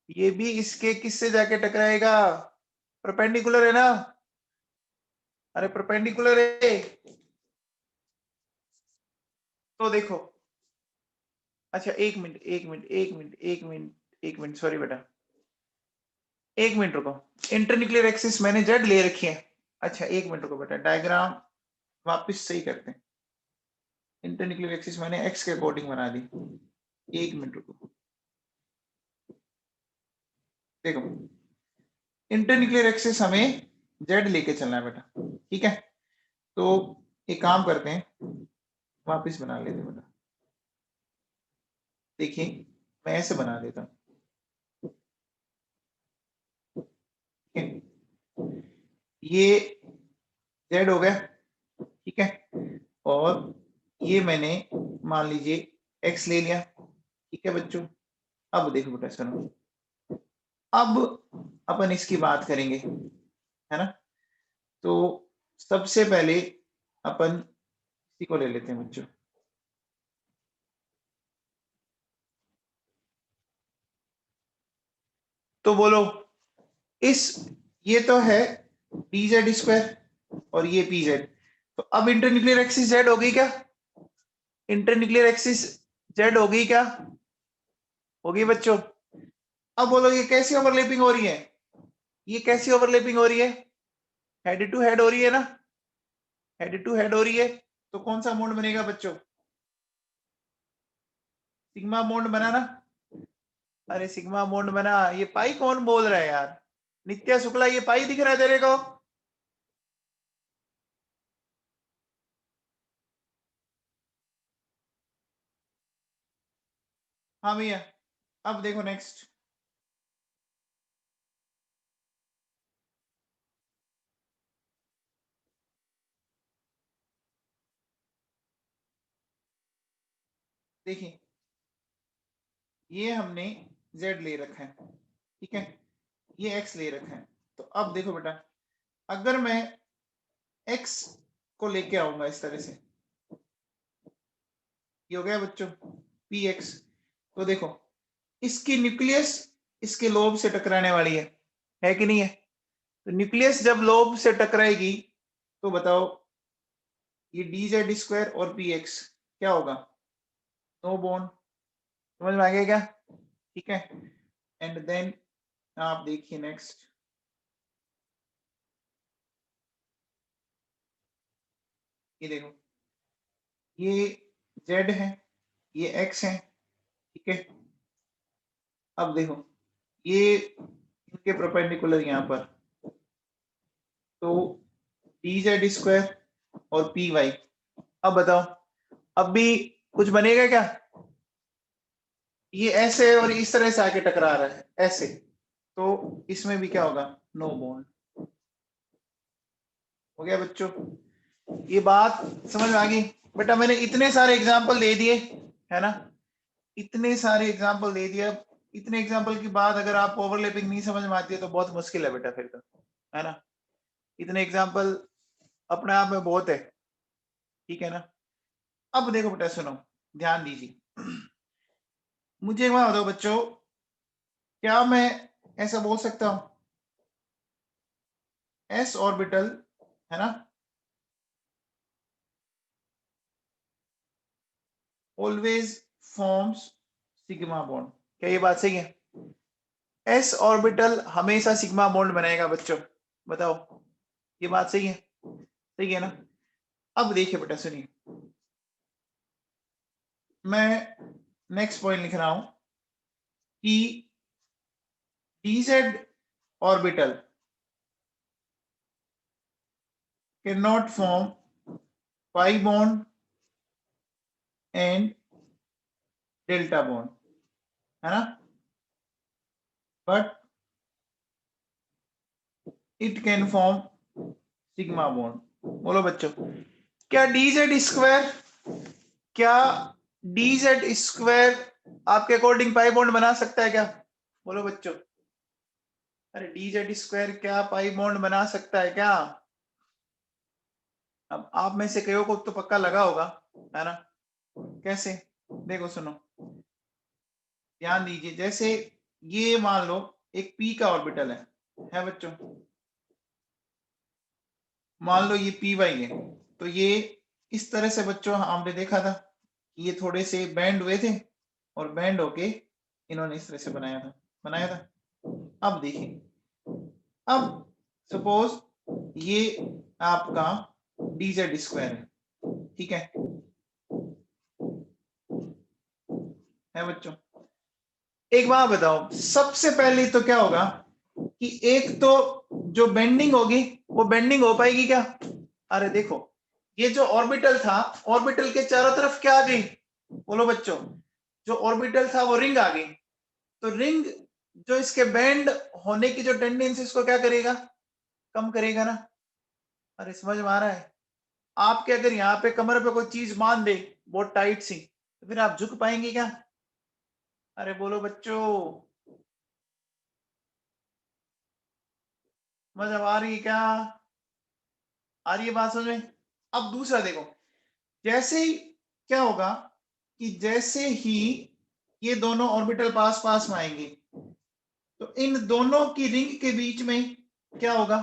ये भी इसके किससे जाके टकराएगा? परपेंडिकुलर है ना? अरे परपेंडिकुलर है। तो देखो, अच्छा एक मिनट एक मिनट एक मिनट एक मिनट एक मिनट, सॉरी बेटा, एक मिनट रुको। इंटरन्यूक्लियर एक्सिस मैंने जेड ले रखी है। अच्छा एक मिनट रुको बेटा, डायग्राम वापस सही करते हैं। इंटरन्यूक्लियर एक्सिस मैंने एक्स के अकॉर्डिंग बना दी। एक मिनट रुको, देखो इंटरन्यूक्लियर एक्सिस हमें जेड लेके चलना है बेटा, ठीक है? तो एक काम करते हैं, वापस बना लेते हैं बेटा। देखिए मैं ऐसे बना देता हूँ, ठीक है? ये जेड हो गया, ठीक है, और ये मैंने मान लीजिए एक्स ले लिया, ठीक है बच्चों? अब देखो बेटा सुनो, अब अपन इसकी बात करेंगे, है ना? तो सबसे पहले अपन इसी को ले लेते हैं बच्चों। तो बोलो, इस ये तो है dz स्क्वायर और ये pz, तो अब इंटरन्यूक्लियर एक्सिस z हो गई क्या? इंटरन्यूक्लियर एक्सिस z हो गई क्या? हो गई बच्चों। अब बोलो ये कैसी ओवरलैपिंग हो रही है? ये कैसी ओवरलैपिंग हो रही है? हेड टू हेड हो रही है ना? हेड टू हेड हो रही है, तो कौन सा मोड बनेगा बच्चों? सिग्मा मोड बना ना? अरे सिग्मा मोड बना। ये पाई कौन बोल रहा है यार? नित्या शुक्ला, ये पाई दिख रहा है तेरे को? हाँ भैया। अब देखो नेक्स्ट, देखिए ये हमने z ले रखा है, ठीक है, ये x ले रखा है। तो अब देखो बेटा, अगर मैं x को लेके आऊंगा इस तरह से, ये हो गया बच्चों px, तो देखो इसकी न्यूक्लियस इसके लोब से टकराने वाली है कि नहीं है? तो न्यूक्लियस जब लोब से टकराएगी तो बताओ ये dz² और px क्या होगा? No bond. समझ में आ गया क्या? ठीक है। एंड देन आप देखिए नेक्स्ट, ये देखो ये z है, ये x है, ठीक है। अब देखो ये इनके परपेंडिकुलर यहां पर, तो dz² और py, अब बताओ अब भी कुछ बनेगा क्या? ये ऐसे और इस तरह से आके टकरा रहा है ऐसे, तो इसमें भी क्या होगा? No bond. हो गया बच्चों? ये बात समझ में आ गई? बेटा मैंने इतने सारे एग्जाम्पल दे दिए है ना, इतने सारे एग्जाम्पल दे दिए। इतने एग्जाम्पल की बात अगर आप ओवरलैपिंग नहीं समझ में आती है तो बहुत मुश्किल है बेटा फिर तो, है ना। इतने एग्जाम्पल अपने आप में बहुत है, ठीक है ना। अब देखो बेटा सुनो, ध्यान दीजिए, मुझे एक बात बताओ बच्चों, क्या मैं ऐसा बोल सकता हूं s ऑर्बिटल है ना ऑलवेज फॉर्म्स सिग्मा बॉन्ड? क्या ये बात सही है? s ऑर्बिटल हमेशा सिग्मा बॉन्ड बनाएगा बच्चों, बताओ ये बात सही है? सही है ना। अब देखिए बेटा सुनिए, मैं नेक्स्ट पॉइंट लिख रहा हूं कि dz orbital can not form pi bond and delta bond, है ना, but it can form sigma bond. बोलो बच्चों, क्या dz², क्या dz² आपके अकॉर्डिंग पाई बॉन्ड बना सकता है क्या? बोलो बच्चों, अरे dz² क्या पाई बॉन्ड बना सकता है क्या? अब आप में से कईयों को तो पक्का लगा होगा, है ना। कैसे? देखो सुनो, ध्यान दीजिए, जैसे ये मान लो एक p का ऑर्बिटल है बच्चों, मान लो ये py है, तो ये इस तरह से बच्चों हमने देखा था, ये थोड़े से बैंड हुए थे और बैंड होके इन्होंने इस तरह से बनाया था। अब देखिए, अब सपोज ये आपका dz² है, ठीक है बच्चों। एक बात बताओ, सबसे पहले तो क्या होगा कि एक तो जो बेंडिंग होगी वो बेंडिंग हो पाएगी क्या? अरे देखो, ये जो ऑर्बिटल था, ऑर्बिटल के चारों तरफ क्या आ गई? बोलो बच्चों, जो ऑर्बिटल था वो रिंग आ गई, तो रिंग जो इसके बेंड होने की जो टेंडेंसी इसको क्या करेगा? कम करेगा ना। अरे समझ में आ रहा है? आपके अगर यहाँ पे कमर पे कोई चीज बांध दे बहुत टाइट सी, तो फिर आप झुक पाएंगे क्या? अरे बोलो बच्चों, समझ आ रही है क्या? आ रही है बात समझ में? अब दूसरा देखो, जैसे ही क्या होगा कि जैसे ही ये दोनों ऑर्बिटल पास पास में आएंगे, तो इन दोनों की रिंग के बीच में क्या होगा?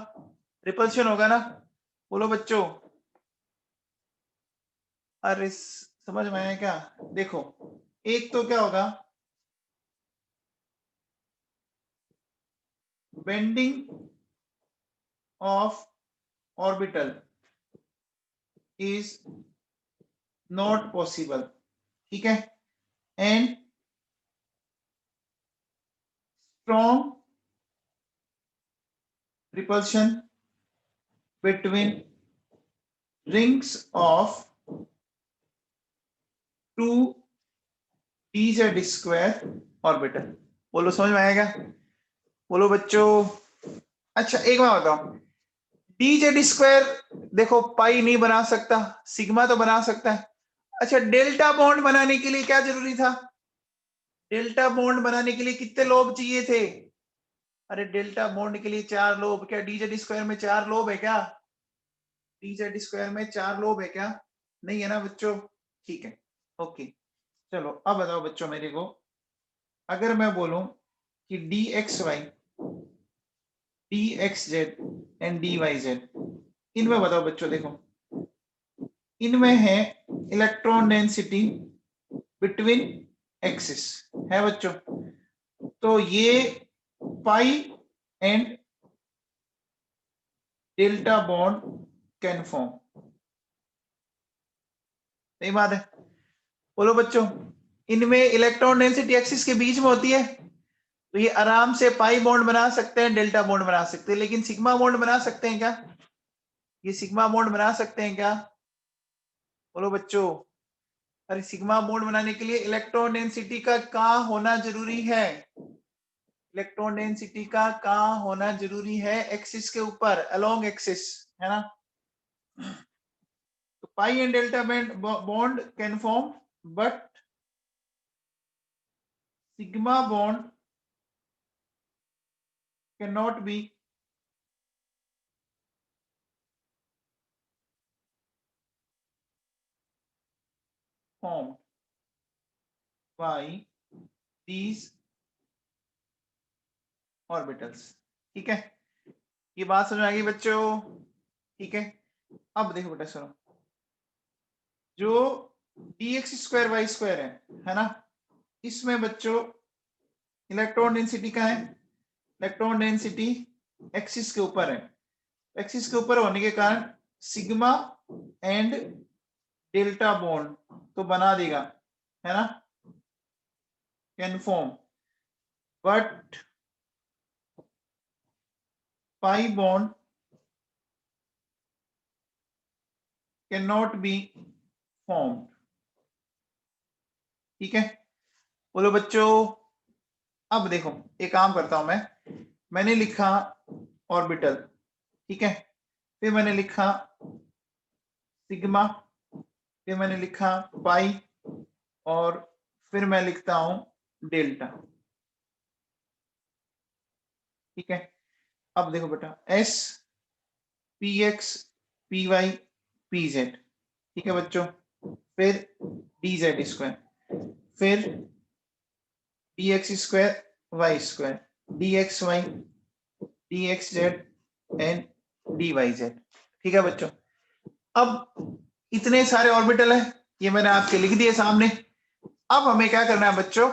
रिपल्शन होगा ना। बोलो बच्चों, अरे समझ में आया क्या? देखो, एक तो क्या होगा, bending of orbital is not possible, ठीक है, and strong repulsion between rings of 2 dz² orbital. बोलो समझ में आएगा? बोलो बच्चों। अच्छा एक बात बताओ, dz² देखो पाई नहीं बना सकता, सिग्मा तो बना सकता है। अच्छा, डेल्टा बॉन्ड बनाने के लिए क्या जरूरी था? डेल्टा बॉन्ड बनाने के लिए कितने लोब चाहिए थे? अरे डेल्टा बॉन्ड के लिए 4 लोब। क्या डीजेड स्क्वायर में 4 लोब है क्या? डीजेड स्क्वायर में 4 लोब है क्या? नहीं है ना बच्चों? ठीक है, ओके। चलो अब बताओ बच्चों मेरे को, अगर मैं बोलूं कि d x y, d x z and d y z, इनमें बताओ बच्चों, देखो इनमें है इलेक्ट्रॉन डेंसिटी बिटवीन एक्सिस, है बच्चों? तो ये pi and delta bond can form. सही बात है, बोलो बच्चों। इनमें इलेक्ट्रॉन डेंसिटी एक्सिस के बीच में होती है, तो ये आराम से पाई बॉन्ड बना सकते हैं, डेल्टा बॉन्ड बना सकते हैं, लेकिन सिग्मा बॉन्ड बना सकते हैं क्या? ये सिग्मा बॉन्ड बना सकते हैं क्या? बोलो बच्चों। अरे सिग्मा बॉन्ड बनाने के लिए इलेक्ट्रॉन डेंसिटी का कहाँ होना जरूरी है? इलेक्ट्रॉन डेंसिटी का कहाँ होना जरूरी है? एक्सिस के ऊपर, अलोंग एक्सिस, है ना? तो pi and delta bond can form, but sigma bond can not be formed by these orbitals। ठीक है, ये बात समझ आ गई बच्चों? ठीक है, अब देखो बेटा सुनो, जो dx स्क्वायर वाई स्क्वायर है ना, इसमें बच्चों इलेक्ट्रॉन डेंसिटी का है, इलेक्ट्रॉन डेंसिटी एक्सिस के ऊपर है, एक्सिस के ऊपर होने के कारण सिग्मा एंड डेल्टा बॉन्ड तो बना देगा, है ना, can form, but pi bond can not be formed. ठीक है, बोलो बच्चों। अब देखो एक काम करता हूं मैंने लिखा ऑर्बिटल, ठीक है, फिर मैंने लिखा सिग्मा, फिर मैंने लिखा पाई, और फिर मैं लिखता हूं डेल्टा। ठीक है, अब देखो बेटा, s p x p y p z, ठीक है बच्चों, फिर डी जेड स्क्वायर, फिर d x square y square, d x y, d x z and d y z. ठीक है बच्चों, अब इतने सारे ऑर्बिटल है, ये मैंने आपके लिख दिए सामने। अब हमें क्या करना है बच्चों,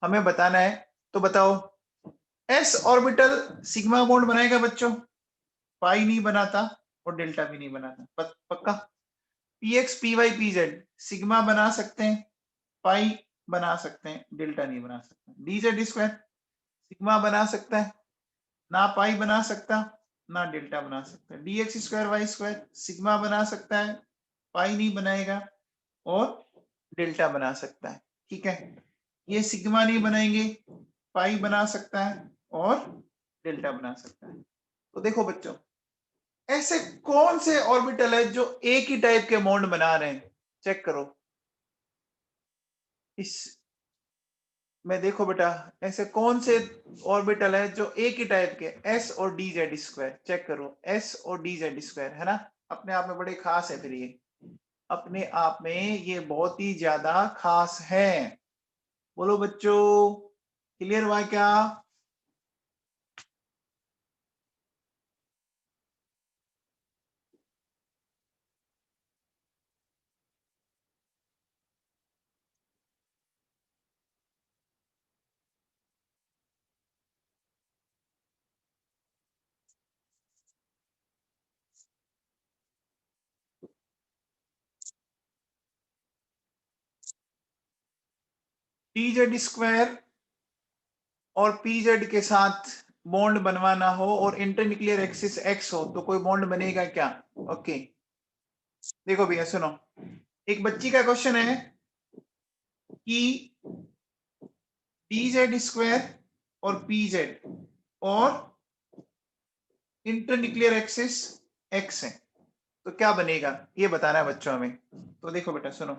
हमें बताना है, तो बताओ एस ऑर्बिटल सिग्मा बॉन्ड बनाएगा बच्चों? पाई नहीं बनाता और डेल्टा भी नहीं बनाता, पक्का? P x p y p z sigma बना सकते हैं, पाई बना सकते हैं, डेल्टा नहीं बना सकते। डी जेड स्क्वायर सिग्मा बना सकता है, ना पाई बना सकता ना डेल्टा बना सकता। D x square y square sigma बना सकता है, पाई नहीं बनाएगा और डेल्टा बना सकता है। ठीक है, ये सिग्मा नहीं बनाएंगे, पाई बना सकता है और डेल्टा बना सकता है। तो देखो बच्चों, ऐसे कौन से ऑर्बिटल है जो एक ही टाइप के बॉन्ड बना रहे हैं? चेक करो इस में, देखो बेटा ऐसे कौन से ऑर्बिटल है जो एक ही टाइप के, एस और डी जेड स्क्वायर। चेक करो, एस और डी जेड स्क्वायर, है ना, अपने आप में बड़े खास है। फिर ये अपने आप में ये बहुत ही ज्यादा खास है। बोलो बच्चों, क्लियर हुआ क्या? डी जेड स्क्वायर और पी जेड के साथ बॉन्ड बनवाना हो और इंटरन्यूक्लियर एक्सिस एक्स हो तो कोई बॉन्ड बनेगा क्या? ओके, देखो भैया सुनो, एक बच्ची का क्वेश्चन है कि डी जेड स्क्वायर और पी जेड और इंटरन्यूक्लियर एक्सिस एक्स है, तो क्या बनेगा ये बताना है बच्चों हमें। तो देखो बेटा सुनो,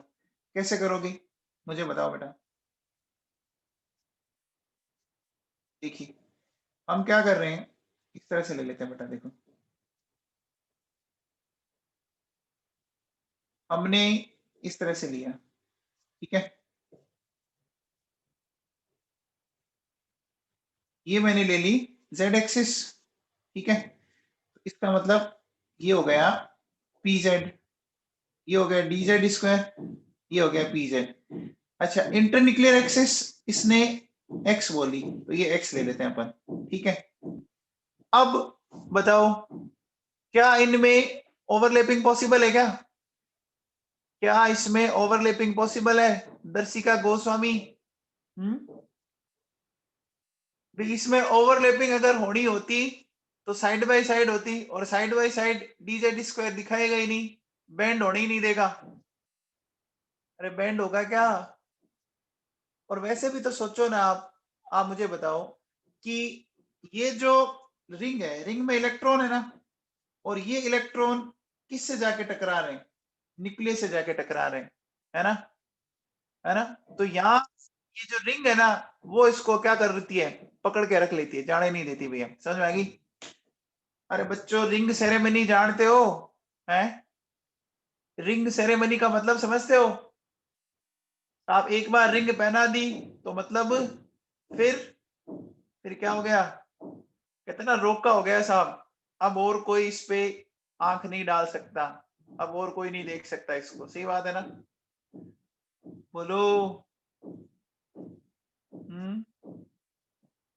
कैसे करोगे मुझे बताओ बेटा। देखिए हम क्या कर रहे हैं, इस तरह से ले लेते हैं बेटा। देखो हमने इस तरह से लिया, ठीक है। ये मैंने ले ली z एक्सिस, ठीक है। इसका मतलब ये हो गया पी जेड, ये हो गया डी जेड स्क्वायर, ये हो गया पी जेड। अच्छा इंटरन्यूक्लियर एक्सिस इसने x बोली, तो ये x ले लेते हैं अपन, ठीक है। अब बताओ क्या इनमें ओवरलैपिंग पॉसिबल है क्या? क्या इसमें ओवरलैपिंग पॉसिबल है दर्शिका गोस्वामी? भी इसमें ओवरलैपिंग अगर होनी होती तो साइड बाय साइड होती, और side by side dz square दिखाएगा ही नहीं, बैंड होने ही नहीं देगा। अरे बैंड होगा क्या? और वैसे भी तो सोचो ना आप मुझे बताओ कि ये जो रिंग है, रिंग में इलेक्ट्रॉन है ना, और ये इलेक्ट्रॉन किससे जाके टकरा रहे हैं? न्यूक्लियस से जाके टकरा रहे हैं, है ना, है ना। तो यहाँ ये जो रिंग है ना, वो इसको क्या कर देती है, पकड़ के रख लेती है, जाने नहीं देती भैया। समझ में आ गई? अरे बच्चों रिंग सेरेमनी जानते हो? हैं? रिंग सेरेमनी का मतलब समझते हो? आप एक बार रिंग पहना दी तो मतलब फिर फिर क्या हो गया, कहते ना रोका हो गया साहब। अब और कोई इस पे आंख नहीं डाल सकता, अब और कोई नहीं देख सकता इसको। सही बात है ना? बोलो।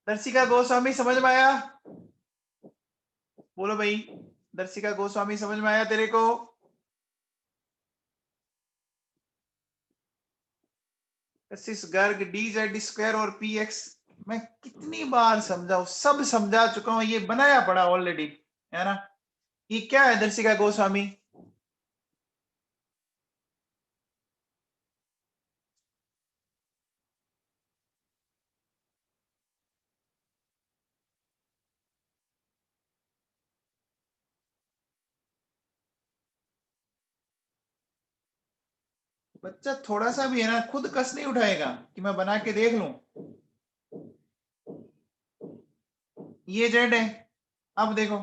दर्शिका गोस्वामी समझ में आया? बोलो भाई, दर्शिका गोस्वामी समझ में आया तेरे को? कशिश गर्ग डी जेड स्क्वायर और पी एक्स, मैं कितनी बार समझाऊं, सब समझा चुका हूं, ये बनाया पड़ा ऑलरेडी, है ना। ये क्या है दर्शिका गोस्वामी? बच्चा थोड़ा सा भी है ना खुद कस नहीं उठाएगा कि मैं बना के देख लूं। ये जेड है। अब देखो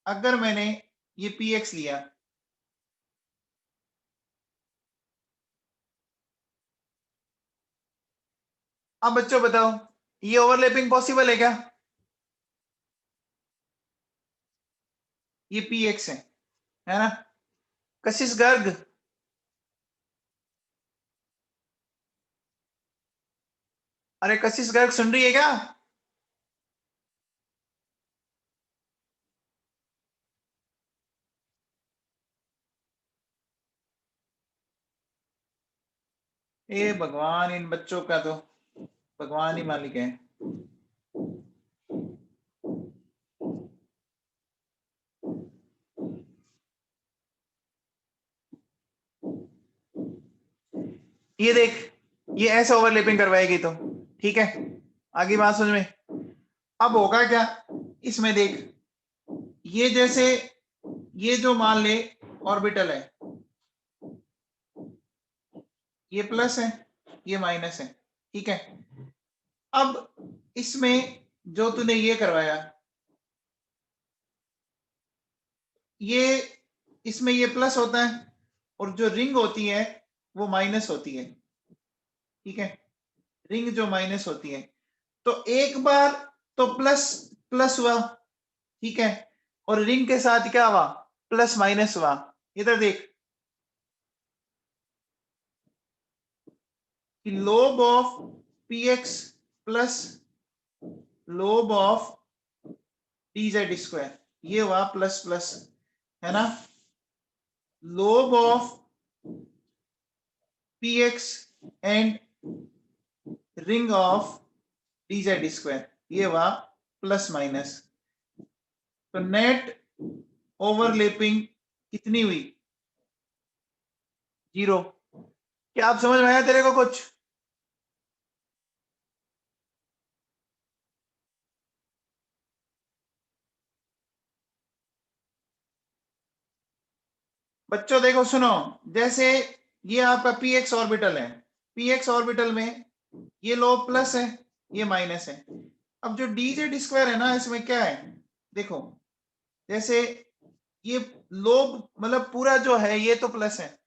अगर मैंने ये पी एक्स लिया, अब बच्चों बताओ ये ओवरलैपिंग पॉसिबल है क्या? ये पी एक्स है ना। कशिश गर्ग, अरे कशिश गर्ग सुन रही है क्या? ए भगवान, इन बच्चों का तो भगवान ही मालिक है। ये देख, ये ऐसे ओवरलैपिंग करवाएगी तो ठीक है, आगे बात समझ में। अब होगा क्या इसमें देख, ये जैसे ये जो मान ले ऑर्बिटल है, ये प्लस है ये माइनस है, ठीक है। अब इसमें जो तूने ये करवाया, ये इसमें ये प्लस होता है, और जो रिंग होती है वो माइनस होती है, ठीक है। रिंग जो माइनस होती है, तो एक बार तो प्लस प्लस हुआ, ठीक है, और रिंग के साथ क्या हुआ, प्लस माइनस हुआ। इधर देख कि lobe of P x plus lobe of D z square, ये हुआ प्लस प्लस, है ना। Lobe of P x and ring of D z square, ये हुआ प्लस माइनस। तो नेट ओवरलैपिंग कितनी हुई? 0। क्या आप समझ में आया तेरे को कुछ? बच्चों देखो सुनो, जैसे ये आपका पी एक्स ऑर्बिटल है, पी एक्स ऑर्बिटल में ये लोब प्लस है, ये माइनस है। अब जो डी जेड स्क्वायर है ना, इसमें क्या है, देखो जैसे ये लोब मतलब पूरा जो है ये तो प्लस है,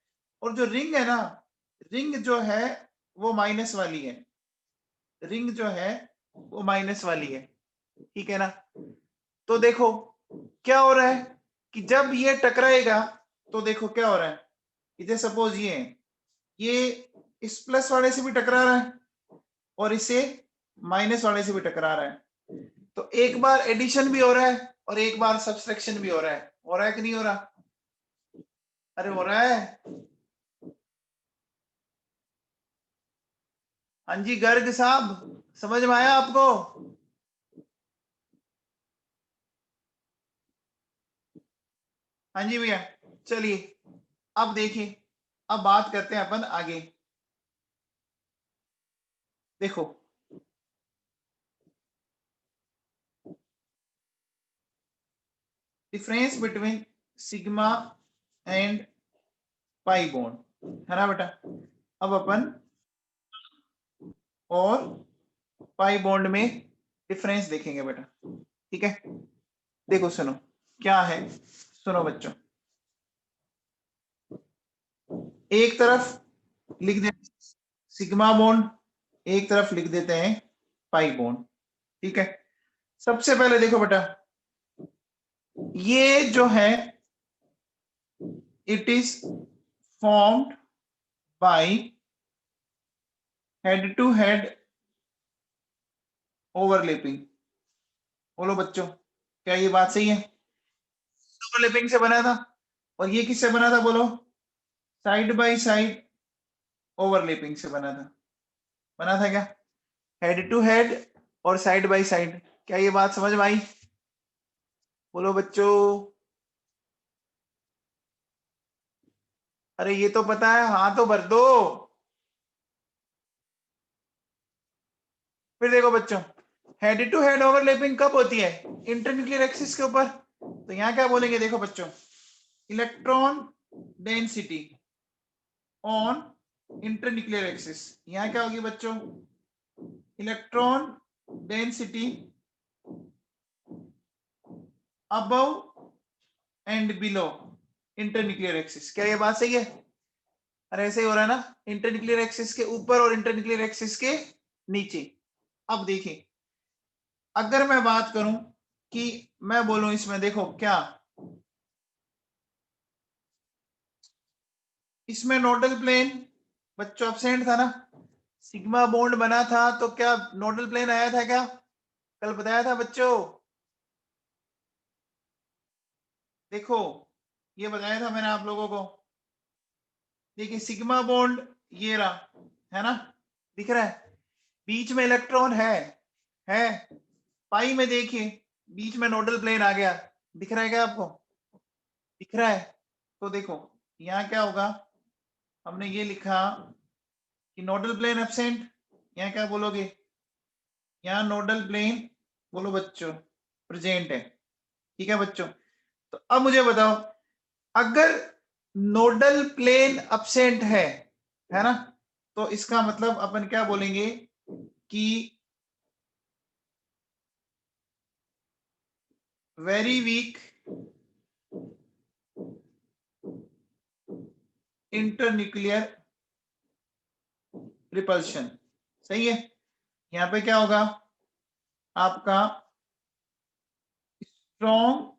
और जो रिंग है ना, रिंग जो है वो माइनस वाली है, रिंग जो है वो माइनस वाली है, ठीक है ना। तो देखो क्या हो रहा है कि जब ये टकराएगा तो देखो क्या हो रहा है, इधर सपोज ये इस प्लस वाले से भी टकरा रहा है और इसे माइनस वाले से भी टकरा रहा है। तो एक बार एडिशन भी हो रहा है और एक बार सब्सट्रैक्शन भी हो रहा है कि नहीं हो रहा? अरे हो रहा है। हाँ जी गर्ग साहब, समझ में आया आपको? हाँ जी भैया, चलिए अब देखिए, अब बात करते हैं अपन आगे। देखो difference between sigma and pi bond है ना बेटा। अब अपन और पाई बॉन्ड में डिफरेंस देखेंगे बेटा, ठीक है। देखो सुनो क्या है, सुनो बच्चों, एक तरफ लिख देते सिग्मा बॉन्ड, एक तरफ लिख देते हैं पाई बॉन्ड, ठीक है। सबसे पहले देखो बेटा, ये जो है it is formed by head to head overlapping. बोलो बच्चों, क्या ये बात सही है? ओवरलैपिंग से बना था, और ये किससे बना था बोलो? साइड बाय साइड ओवरलैपिंग से बना था क्या? हेड टू हेड और साइड बाय साइड, क्या ये बात समझ में आई? बोलो बच्चों। अरे ये तो पता है, हाँ तो भर दो। फिर देखो बच्चों, हेड टू हेड ओवरलैपिंग कब होती है? इंटरन्यूक्लियर एक्सिस के ऊपर। तो यहाँ क्या बोलेंगे देखो बच्चों, electron density on internuclear axis. यहाँ क्या होगी बच्चों, electron density above and below internuclear axis. क्या ये बात सही है? अरे ऐसे ही हो रहा है ना, इंटरन्यूक्लियर एक्सिस के ऊपर और इंटरन्यूक्लियर एक्सिस के नीचे। अब देखिए, अगर मैं बात करूं कि मैं बोलूं इसमें, देखो क्या इसमें नोडल प्लेन बच्चों एब्सेंट था ना, सिग्मा बॉन्ड बना था तो क्या नोडल प्लेन आया था क्या? कल बताया था बच्चों, देखो ये बताया था मैंने आप लोगों को। देखिए सिग्मा बॉन्ड ये रहा, है ना, दिख रहा है, बीच में इलेक्ट्रॉन है पाई में देखिए बीच में नोडल प्लेन आ गया, दिख रहा है क्या आपको? दिख रहा है। तो देखो यहाँ क्या होगा, हमने ये लिखा कि नोडल प्लेन एब्सेंट, यहाँ क्या बोलोगे, यहाँ नोडल प्लेन बोलो बच्चों प्रेजेंट है, ठीक है बच्चों। तो अब मुझे बताओ, अगर नोडल प्लेन एब्सेंट है ना, तो इसका मतलब अपन क्या बोलेंगे कि वेरी वीक इंटरन्यूक्लियर रिपल्शन। सही है। यहां पे क्या होगा आपका, स्ट्रॉन्ग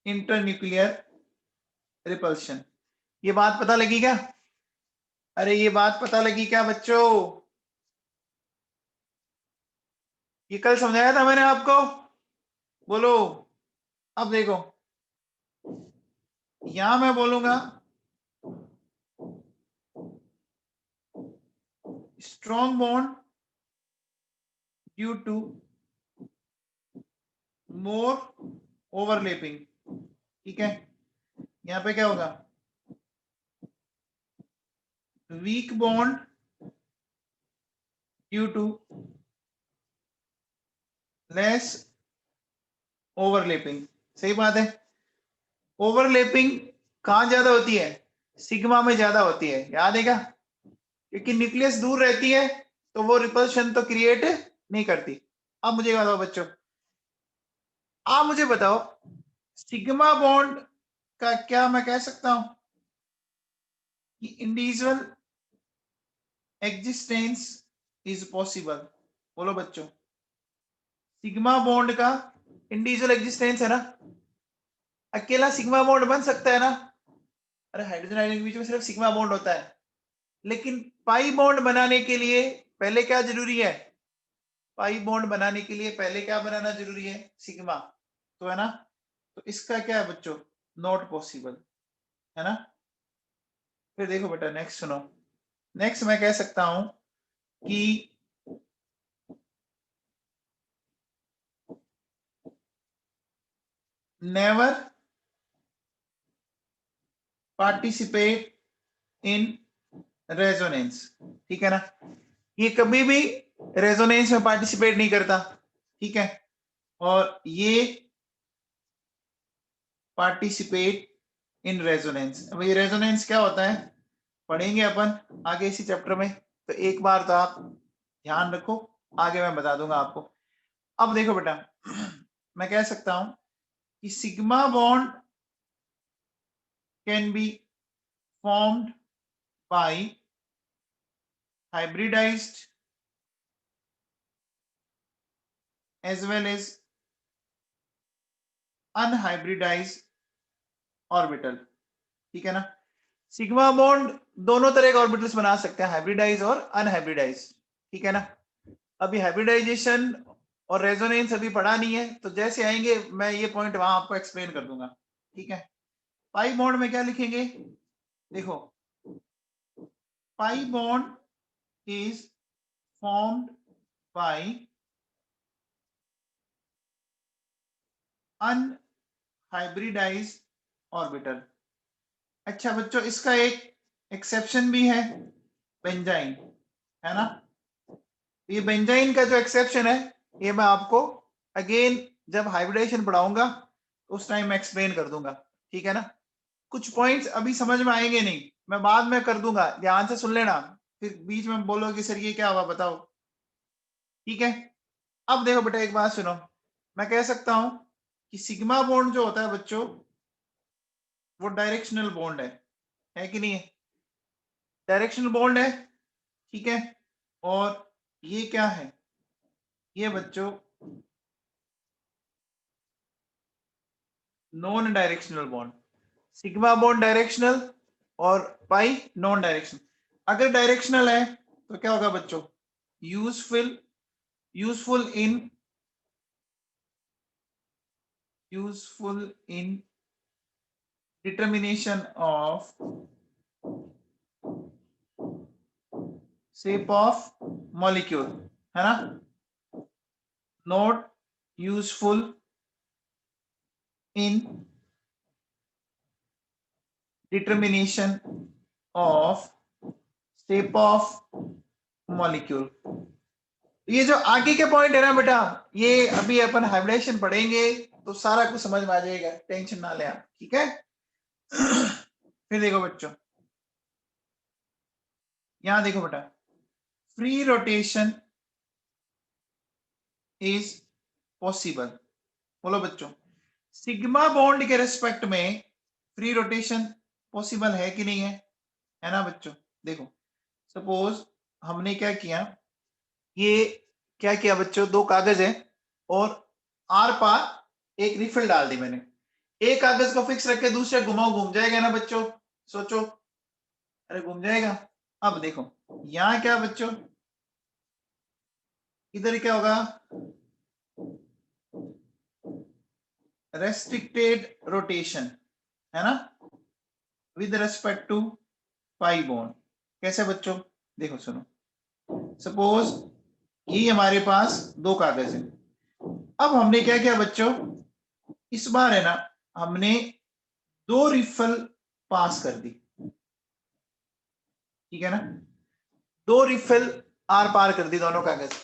इंटरन्यूक्लियर रिपल्शन। ये बात पता लगी क्या? अरे ये बात पता लगी क्या बच्चों? ये कल समझाया था मैंने आपको, बोलो। अब देखो यहां मैं बोलूंगा strong bond due to more overlapping, ठीक है। यहां पे क्या होगा, weak bond due to less overlapping. सही बात है। ओवरलैपिंग कहां ज्यादा होती है? सिग्मा में ज्यादा होती है, याद है क्या? क्योंकि न्यूक्लियस दूर रहती है तो वो रिपल्शन तो क्रिएट नहीं करती। अब मुझे बताओ बच्चों, आप मुझे बताओ सिग्मा बॉन्ड का क्या मैं कह सकता हूं कि इंडिविजुअल एग्जिस्टेंस इज पॉसिबल? बोलो बच्चों, सिग्मा बॉन्ड का इंडिविजुअल एग्जिस्टेंस है ना, अकेला सिग्मा बॉन्ड बन सकता है ना? अरे हाइड्रोजन आयन के बीच में सिर्फ सिग्मा बॉन्ड होता है, लेकिन पाई बॉन्ड बनाने के लिए पहले क्या जरूरी है? पाई बॉन्ड बनाने के लिए पहले क्या बनाना जरूरी है? सिग्मा, तो है ना? तो इसका क्या है बच्चों? नॉट पॉसिबल, है ना? फिर देखो बेटा नेक्स्ट सुनो, नेक्स्ट मैं कह सकता हूं कि नेवर पार्टिसिपेट इन रेजोनेंस, ठीक है ना? ये कभी भी रेजोनेंस में पार्टिसिपेट नहीं करता, ठीक है? और ये पार्टिसिपेट इन रेजोनेंस। अब ये रेजोनेंस क्या होता है पढ़ेंगे अपन आगे इसी चैप्टर में, तो एक बार तो आप ध्यान रखो, आगे मैं बता दूंगा आपको। अब देखो बेटा मैं कह सकता हूं कि sigma bond can be formed by hybridized as well as unhybridized orbital, ठीक है ना? सिग्मा बॉन्ड दोनों तरह के ऑर्बिटल्स बना सकते हैं, हाइब्रिडाइज और अनहाइब्रिडाइज, ठीक है ना? अभी हाइब्रिडाइजेशन और रेजोनेंस अभी पढ़ा नहीं है, तो जैसे आएंगे मैं ये पॉइंट वहां आपको एक्सप्लेन कर दूंगा, ठीक है? पाई बॉन्ड में क्या लिखेंगे? देखो, pi bond is formed bye unhybridised orbital. अच्छा बच्चों, इसका एक एक्सेप्शन भी है, बेंजाइन, है ना? ये बेंजाइन का जो एक्सेप्शन है ये मैं आपको अगेन जब हाइब्रिडेशन पढ़ाऊंगा उस टाइम मैं एक्सप्लेन कर दूंगा, ठीक है ना? कुछ पॉइंट्स अभी समझ में आएंगे नहीं, मैं बाद में कर दूंगा, ध्यान से सुन लेना, फिर बीच में बोलोगे सर ये क्या हुआ बताओ, ठीक है? अब देखो बेटा एक बात सुनो, मैं कह सकता हूं कि सिग्मा बॉन्ड जो होता है बच्चों वो डायरेक्शनल बॉन्ड है कि नहीं है? डायरेक्शनल बॉन्ड है, ठीक है? और ये क्या है? ये बच्चों non directional bond. Sigma bond directional और पाई नॉन डायरेक्शनल। अगर डायरेक्शनल है तो क्या होगा बच्चों? Useful useful in determination of shape of molecule, है ना? Not useful in determination of shape of molecule. ये जो आगे के पॉइंट है ना बेटा, ये अभी अपन हाइब्रिडेशन पढ़ेंगे तो सारा कुछ समझ में आ जाएगा, टेंशन ना ले आप, ठीक है? फिर देखो बच्चों, यहां देखो बेटा, फ्री रोटेशन इज पॉसिबल। बोलो बच्चों, सिग्मा बॉन्ड के रेस्पेक्ट में फ्री रोटेशन पॉसिबल है कि नहीं है ना बच्चों? देखो सपोज हमने क्या किया, ये क्या किया बच्चों, दो कागज है और आर पार एक रिफिल डाल दी मैंने, एक कागज को फिक्स रख के दूसरे घुमाओ, घूम जाएगा ना बच्चों? सोचो, अरे घूम जाएगा। अब देखो यहां क्या बच्चों, इधर क्या होगा? रेस्ट्रिक्टेड रोटेशन, है ना, with respect to pi bond. कैसे बच्चों? देखो सुनो, सपोज ये हमारे पास दो कागज है, अब हमने क्या किया बच्चों, इस बार है ना हमने दो रिफल पास कर दी, ठीक है ना? दो रिफिल आर पार कर दी दोनों कागज।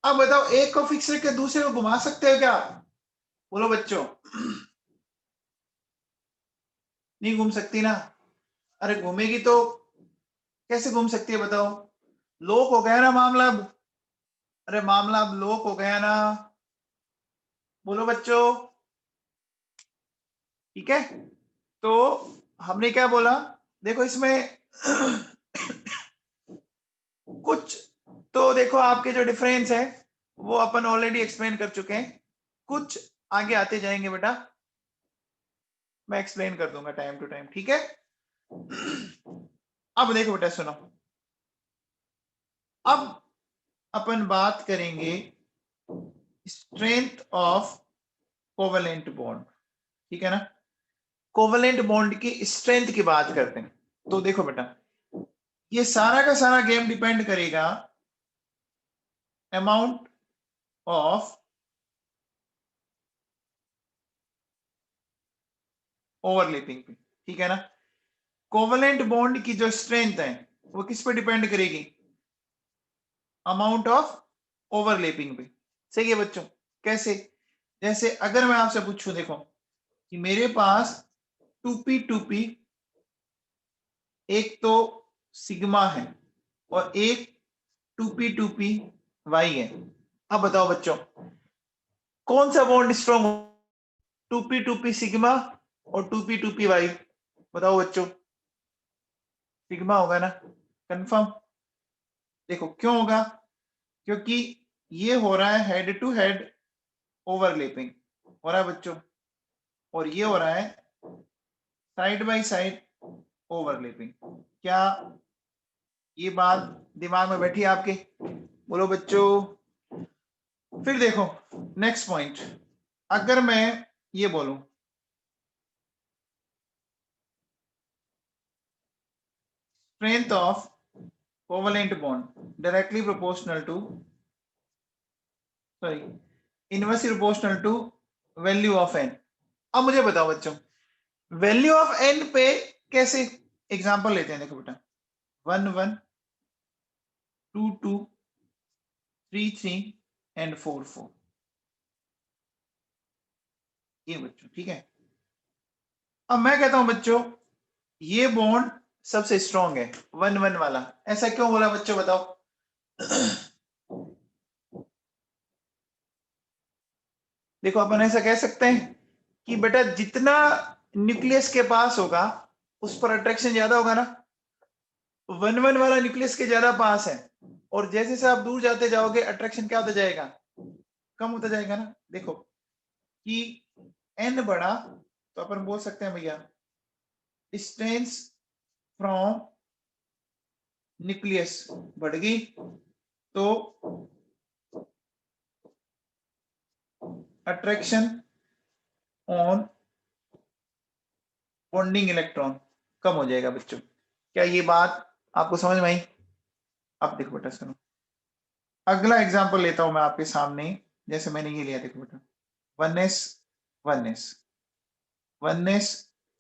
अब बताओ एक को फिक्स करके दूसरे को घुमा सकते हो क्या? बोलो बच्चों, नहीं घूम सकती ना? अरे घूमेगी तो कैसे घूम सकती है बताओ? लॉक हो गया ना मामला अब। अरे मामला अब लॉक हो गया ना, बोलो बच्चों। ठीक है, तो हमने क्या बोला, देखो इसमें कुछ तो देखो आपके जो डिफरेंस है वो अपन ऑलरेडी एक्सप्लेन कर चुके हैं, कुछ आगे आते जाएंगे बेटा, मैं एक्सप्लेन कर दूंगा टाइम टू टाइम। ठीक है, अब देखो बेटा सुनो, अब अपन बात करेंगे स्ट्रेंथ ऑफ कोवेलेंट बॉन्ड। ठीक है ना, कोवेलेंट बॉन्ड की स्ट्रेंथ की बात करते हैं। तो देखो बेटा, ये सारा का सारा गेम डिपेंड करेगा अमाउंट ऑफ ओवरलैपिंग पे। ठीक है ना, कोवेलेंट बॉन्ड की जो स्ट्रेंथ है वो किस पे डिपेंड करेगी? अमाउंट ऑफ ओवरलैपिंग पे। सही है बच्चों, कैसे? जैसे अगर मैं आपसे पूछूं, देखो कि मेरे पास 2p एक तो सिग्मा है और एक 2p वाई है। अब बताओ बच्चों, कौन सा बॉन्ड स्ट्रॉन्ग हो? 2p सिग्मा और 2p वाई? बताओ बच्चों, सिग्मा होगा ना, कंफर्म? देखो क्यों होगा, क्योंकि ये हो रहा है हेड टू हेड ओवरलैपिंग हो रहा है बच्चों, और ये हो रहा है साइड बाय साइड ओवरलैपिंग। क्या ये बात दिमाग में बैठी आपके? बोलो बच्चों। फिर देखो नेक्स्ट पॉइंट, अगर मैं ये बोलूं strength of covalent bond directly proportional to, sorry, inversely proportional to value of n. अब मुझे बताओ बच्चों, वैल्यू ऑफ एन पे कैसे एग्जांपल लेते हैं? देखो बेटा, 1 1 2 2 3 3 एंड 4 4, ये बच्चों। ठीक है, अब मैं कहता हूं बच्चों ये बॉन्ड सबसे स्ट्रॉन्ग है, 1 1 वाला। ऐसा क्यों बोला बच्चों बताओ? देखो अपन ऐसा कह सकते हैं कि बेटा जितना न्यूक्लियस के पास होगा उस पर अट्रैक्शन ज्यादा होगा ना, 1 1 वाला न्यूक्लियस के ज्यादा पास है, और जैसे से आप दूर जाते जाओगे अट्रैक्शन क्या होता जाएगा? कम होता जाएगा ना। देखो कि एन बड़ा तो अपन बोल सकते हैं भैया डिस्टेंस फ्रॉम न्यूक्लियस बढ़ गई, तो अट्रैक्शन ऑन बॉन्डिंग इलेक्ट्रॉन कम हो जाएगा बच्चों। क्या ये बात आपको समझ में आई? अब देखो बेटा सुनो, अगला एग्जांपल लेता हूं मैं आपके सामने। जैसे मैंने ये लिया, देखो बेटा 1s 1s 1s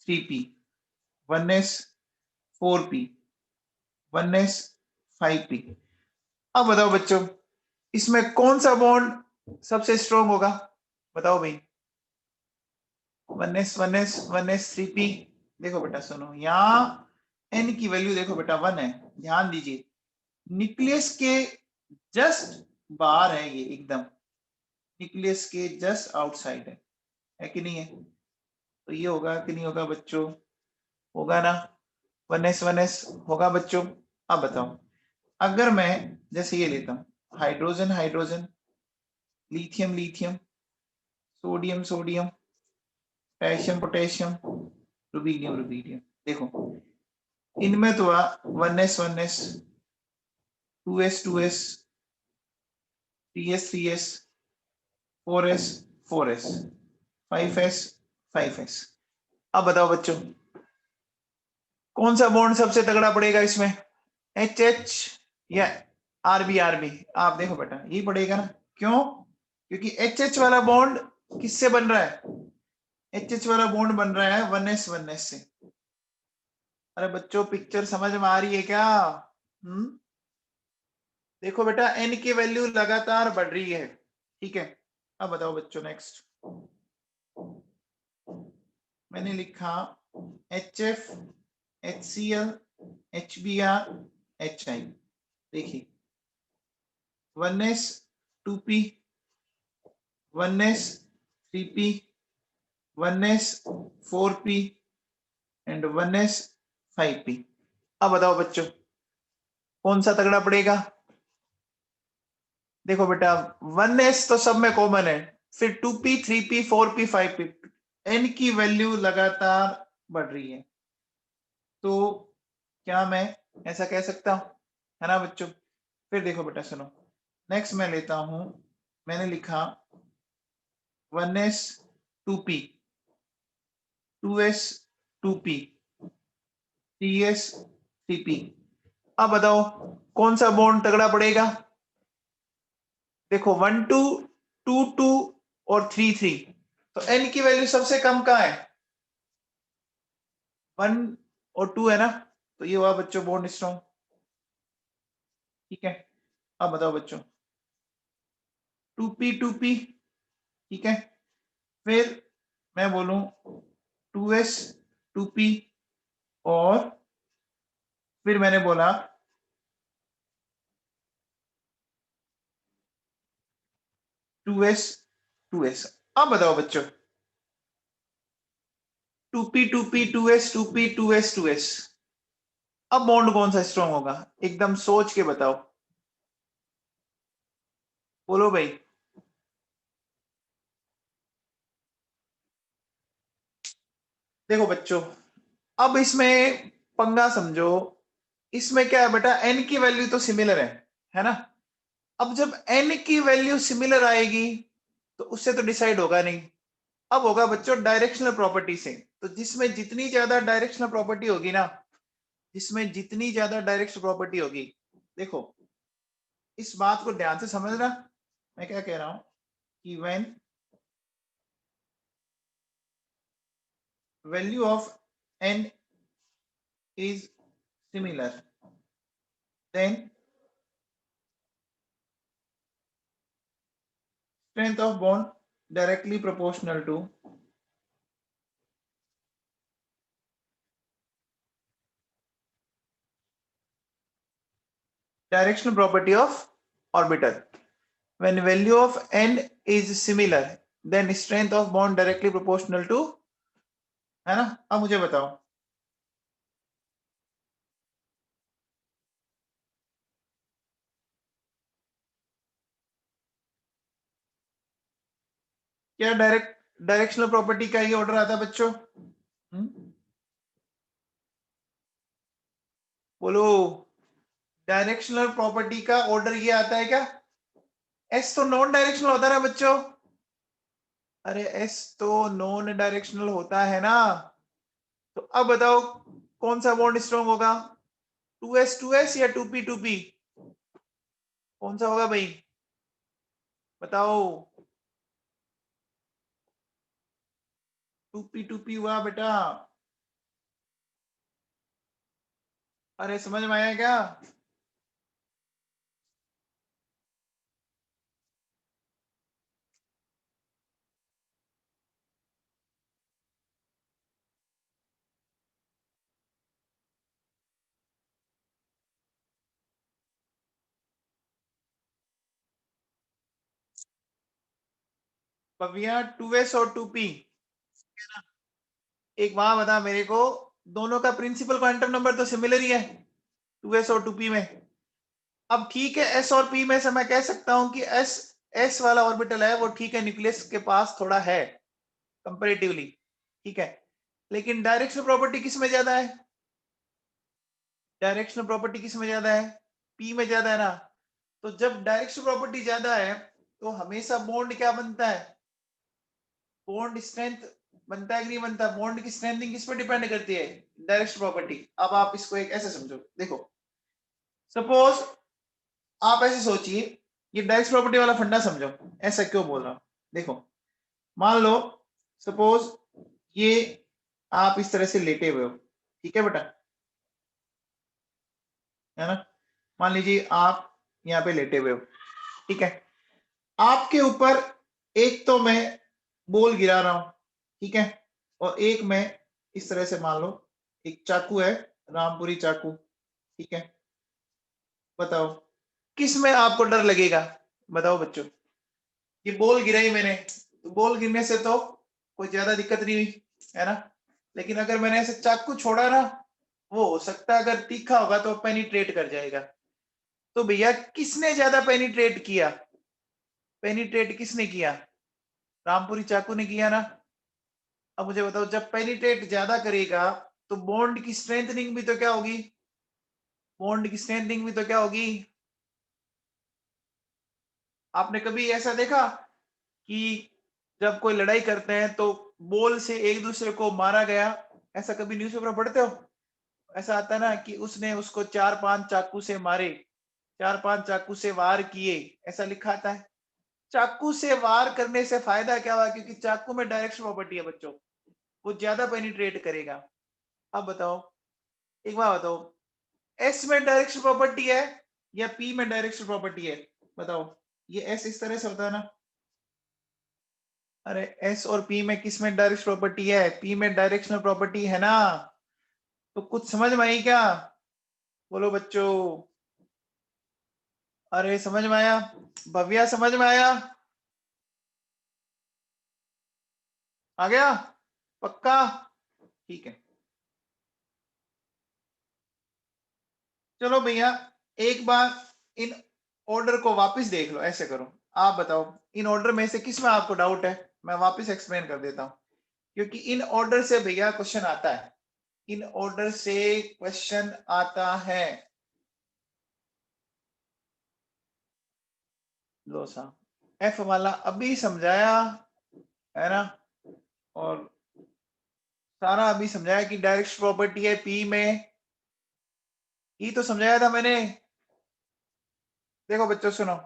3p 1s 4p 1s 5p। अब बताओ बच्चों, इसमें कौन सा बॉन्ड सबसे स्ट्रॉन्ग होगा? बताओ भाई, 1s 1s 1s 3p। देखो बेटा सुनो, यहाँ n की वैल्यू देखो बेटा 1 है, ध्यान दीजिए, न्यूक्लियस के जस्ट बाहर है ये, एकदम न्यूक्लियस के जस्ट आउटसाइड है कि नहीं है? तो ये होगा कि नहीं होगा बच्चों? होगा ना, 1s 1s होगा बच्चों। अब बताओ, अगर मैं जैसे ये लेता हूं hydrogen hydrogen, lithium lithium, sodium sodium, potassium potassium, rubidium rubidium, देखो इनमें तो 1s 1s 2s 2s 3s 3s 4s 4s 5s 5s। अब बताओ बच्चों, कौन सा बॉन्ड सबसे तगड़ा पड़ेगा इसमें? एच एच या आरबी आरबी? आप देखो बेटा ये पड़ेगा ना, क्यों? क्योंकि एच एच वाला बॉन्ड किससे बन रहा है? एच एच वाला बॉन्ड बन रहा है 1s से। अरे बच्चों पिक्चर समझ में आ रही है क्या? देखो बेटा एन की वैल्यू लगातार बढ़ रही है। ठीक है, अब बताओ बच्चों नेक्स्ट, मैंने लिखा H F HCl, HBr, HI। देखिए 1s 2p, 1s 3p, 1s 4p and 1s 5p। अब बताओ बच्चों कौन सा तगड़ा पड़ेगा? देखो बेटा 1s तो सब में कॉमन है, फिर 2p 3p 4p 5p, n की वैल्यू लगातार बढ़ रही है, तो क्या मैं ऐसा कह सकता हूं, है ना बच्चों? फिर देखो बेटा सुनो, नेक्स्ट मैं लेता हूं, मैंने लिखा 1s 2p, 2s 2p, 3s 3p। अब बताओ कौन सा बॉन्ड तगड़ा पड़ेगा? देखो 1 2 2 2 और 3 3, तो n की वैल्यू सबसे कम कहां है? 1 और 2 है ना, तो ये हुआ बच्चों बॉन्ड स्ट्रॉन्ग। ठीक है, अब बताओ बच्चों 2p 2p, ठीक है, फिर मैं बोलूं 2s 2p, और फिर मैंने बोला 2s 2s। अब बताओ बच्चों 2p 2p 2s 2p 2s 2s, अब बॉन्ड कौन सा स्ट्रॉन्ग होगा? एकदम सोच के बताओ, बोलो भाई। देखो बच्चों अब इसमें पंगा समझो, इसमें क्या है बेटा, n की वैल्यू तो सिमिलर है ना? अब जब n की वैल्यू सिमिलर आएगी तो उससे तो डिसाइड होगा नहीं, अब होगा बच्चों डायरेक्शनल प्रॉपर्टी से। तो जिसमें जितनी ज्यादा डायरेक्शनल प्रॉपर्टी होगी ना, जिसमें जितनी ज्यादा डायरेक्शनल प्रॉपर्टी होगी, देखो इस बात को ध्यान से समझना, मैं क्या कह रहा हूं कि when value of n is similar, then strength of bond directly proportional to directional property of orbital. When value of n is similar, then strength of bond directly proportional to, है ना? अब मुझे बताओ क्या डायरेक्शनल प्रॉपर्टी का ये ऑर्डर आता है बच्चों? बोलो, डायरेक्शनल प्रॉपर्टी का ऑर्डर ये आता है क्या? एस तो नॉन डायरेक्शनल होता है ना बच्चों? अरे एस तो नॉन डायरेक्शनल होता है ना, तो अब बताओ कौन सा बॉन्ड स्ट्रॉन्ग होगा? 2s या 2p कौन सा होगा भाई, बताओ? 2p हुआ बेटा। अरे समझ में आया क्या? पविया 2s और 2p, एक वहां बता मेरे को, दोनों का प्रिंसिपल क्वांटम नंबर तो सिमिलर ही है 2s और 2p में। अब ठीक है s और p में से मैं कह सकता हूं कि s वाला ऑर्बिटल है वो ठीक है, न्यूक्लियस के पास थोड़ा है कंपैरेटिवली, ठीक है, लेकिन डायरेक्शनल प्रॉपर्टी किस में ज्यादा है? डायरेक्शनल प्रॉपर्टी किस में ज्यादा है? p में ज्यादा है ना? तो जब डायरेक्शनल प्रॉपर्टी ज्यादा है तो हमेशा बॉन्ड क्या बनता है? बॉन्ड स्ट्रेंथ बनता है कि नहीं बनता? बॉन्ड की स्ट्रेंथिंग किस पर डिपेंड करती है? Directional property. अब आप इसको एक ऐसे समझो, देखो सपोज आप ऐसे सोचिए, ये डायरेक्शनल प्रॉपर्टी वाला फंडा समझो, ऐसा क्यों बोल रहा हूं, देखो मान लो सपोज ये आप इस तरह से लेटे हुए हो, ठीक है बेटा, है ना? मान लीजिए आप यहाँ पे लेटे हुए हो, ठीक है, आपके ऊपर एक तो मैं बॉल गिरा रहा हूं, ठीक है, और एक मैं इस तरह से मान लो एक चाकू है रामपुरी चाकू, ठीक है। बताओ किस में आपको डर लगेगा, बताओ बच्चों। ये बॉल गिराई मैंने, तो बॉल गिरने से तो कोई ज्यादा दिक्कत नहीं हुई, है ना। लेकिन अगर मैंने ऐसे चाकू छोड़ा ना, वो हो सकता है अगर तीखा होगा तो पेनिट्रेट कर जाएगा। तो भैया किसने ज्यादा पेनिट्रेट किया, पेनिट्रेट किसने किया, रामपुरी चाकू ने किया ना। अब मुझे बताओ जब पेनिट्रेट ज्यादा करेगा तो बॉन्ड की स्ट्रेंथनिंग भी तो क्या होगी, बॉन्ड की स्ट्रेंथनिंग भी तो क्या होगी। आपने कभी ऐसा देखा कि जब कोई लड़ाई करते हैं तो बॉल से एक दूसरे को मारा गया, ऐसा कभी न्यूज़पेपर पढ़ते हो। ऐसा आता है ना कि उसने उसको 4-5 चाकू से मारे, 4-5 चाकू से वार किए, ऐसा लिखा आता है। चाकू से वार करने से फायदा क्या हुआ, क्योंकि चाकू में डायरेक्शन प्रॉपर्टी है बच्चों, वो ज्यादा पेनिट्रेट करेगा। अब बताओ, एक बार बताओ, एस में डायरेक्शन प्रॉपर्टी है या पी में डायरेक्शन प्रॉपर्टी है, बताओ। ये एस इस तरह से होता है ना, अरे एस और पी में किस में डायरेक्शन प्रॉपर्टी है, पी में डायरेक्शनल प्रॉपर्टी है ना। तो कुछ समझ में आई क्या, बोलो बच्चों। अरे समझ में आया, भव्या समझ में आया, आ गया पक्का, ठीक है। चलो भैया एक बार इन ऑर्डर को वापस देख लो, ऐसे करो, आप बताओ इन ऑर्डर में से किस में आपको डाउट है, मैं वापस एक्सप्लेन कर देता हूं। क्योंकि इन ऑर्डर से भैया क्वेश्चन आता है, इन ऑर्डर से क्वेश्चन आता है। लो सा एफ वाला अभी समझाया, है ना। और सारा अभी समझाया कि डायरेक्ट प्रॉपर्टी है पी में, ये तो समझाया था मैंने। देखो बच्चों सुनो,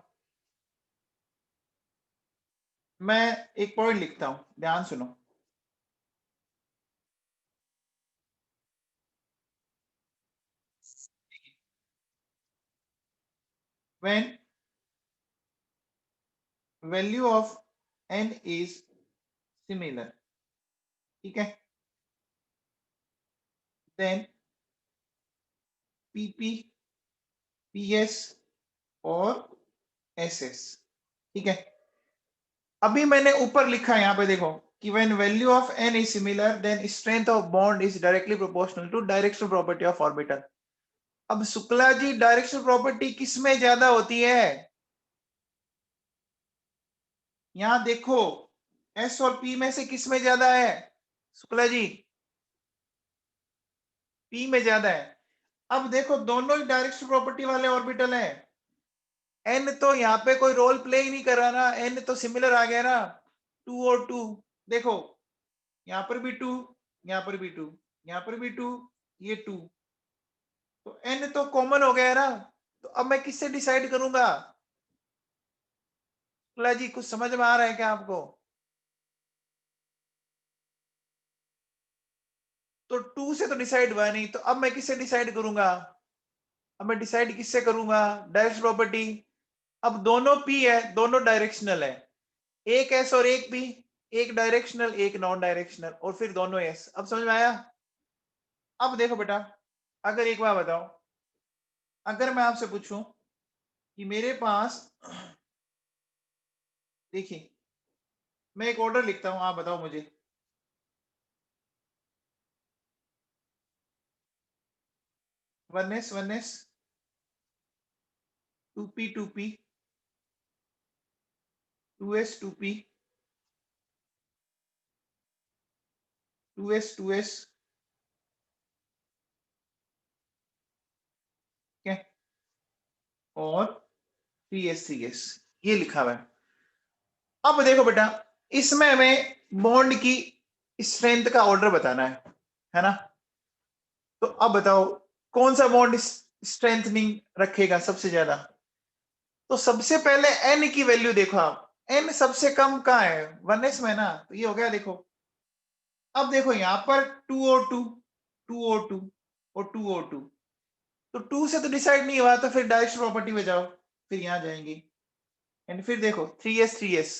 मैं एक पॉइंट लिखता हूं, ध्यान सुनो। When value of n is similar, ठीक है, देन पीपी पीएस और एसएस, ठीक है। अभी मैंने ऊपर लिखा है यहाँ पे देखो कि when value of n is similar then strength of bond is directly proportional to directional property of orbital. अब शुक्ला जी डायरेक्शनल प्रॉपर्टी किस में ज्यादा होती है, यहां देखो एस और पी में से किस में ज्यादा है, शुक्ला जी पी में ज्यादा है। अब देखो दोनों ही डायरेक्शनल प्रॉपर्टी वाले ऑर्बिटल हैं, एन तो यहाँ पे कोई रोल प्ले ही नहीं कर रहा ना, एन तो सिमिलर आ गया ना, 2 और 2। देखो यहाँ पर भी 2, यहाँ पर भी 2, यहाँ पर भी 2, ये 2, तो एन तो कॉमन हो गया है ना। तो अब मैं किससे डिसाइड करूंगा, जी कुछ समझ में आ रहा है क्या आपको। तो 2 से तो डिसाइड हुआ नहीं, तो अब मैं किससे डिसाइड करूंगा, अब मैं डिसाइड किससे करूंगा, डायरेक्ट प्रॉपर्टी। अब दोनों पी है, दोनों डायरेक्शनल है, एक एस और एक पी, एक डायरेक्शनल एक नॉन डायरेक्शनल, और फिर दोनों एस। अब समझ में आया। अब देखो बेटा, अगर एक बार बताओ, अगर मैं आपसे पूछूं कि मेरे पास, देखिए मैं एक ऑर्डर लिखता हूं, आप बताओ मुझे। 1s 1s, 2p 2p, 2s 2p, 2s 2s, ठीक है, और 3s 3s, ये लिखा हुआ है। अब देखो बेटा, इसमें हमें बॉन्ड की स्ट्रेंथ का ऑर्डर बताना है ना। तो अब बताओ कौन सा बॉन्ड स्ट्रेंथनिंग रखेगा सबसे ज्यादा। तो सबसे पहले एन की वैल्यू देखो आप, एन सबसे कम कहाँ है, 1s में ना, तो ये हो गया देखो। अब देखो यहाँ पर 2 और 2, 2 और 2 और 2 और 2, तो 2 से तो डिसाइड नहीं हुआ, तो फिर डायरेक्शन प्रॉपर्टी में जाओ, फिर यहाँ जाएंगे। एंड फिर देखो 3s 3s,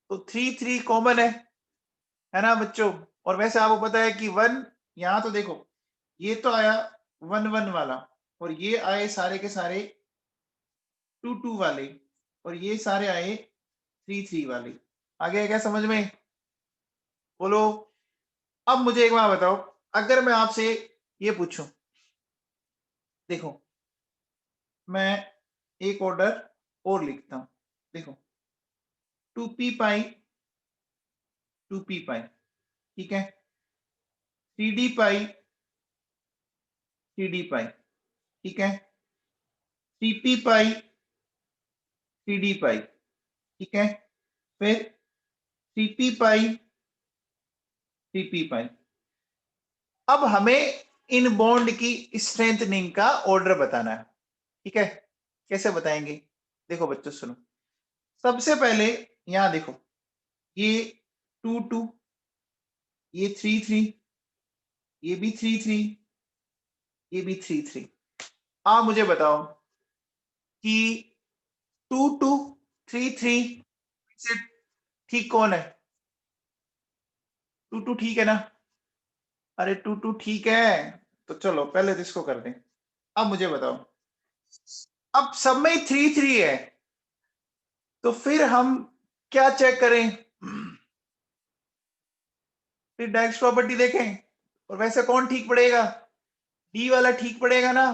तो 3 3 कॉमन है ना बच्चों। और वैसे आपको पता है कि 1, यहाँ तो देखो ये तो आया, 1 1 वाला, और ये आए सारे के सारे 2 2 वाले, और ये सारे आए 3 3 वाले। आ गया क्या समझ में? बोलो। अब मुझे एक बात बताओ, अगर मैं आपसे ये पूछूं, देखो मैं एक ऑर्डर और लिखता हूं, देखो 2p पाई 2p पाई, ठीक है, 3d पाई 3d पाई, ठीक है, 3p पाई 3d पाई, ठीक है, फिर 3p पाई 3p पाई। अब हमें इन बॉन्ड की स्ट्रेंथनिंग का ऑर्डर बताना है, ठीक है। कैसे बताएंगे? देखो बच्चों सुनो, सबसे पहले यहां देखो, ये 2 2, ये 3 3, ये भी 3 3, ये भी 3 3। आप मुझे बताओ कि 2 2 3 3 से ठीक कौन है? 2 2 ठीक है ना? अरे 2 2 ठीक है, तो चलो पहले तो इसको कर दें। अब मुझे बताओ, अब सब में 3 3 है, तो फिर हम क्या चेक करें? फिर डायरेक्ट प्रॉपर्टी देखें, और वैसे कौन ठीक पड़ेगा? डी वाला ठीक पड़ेगा ना।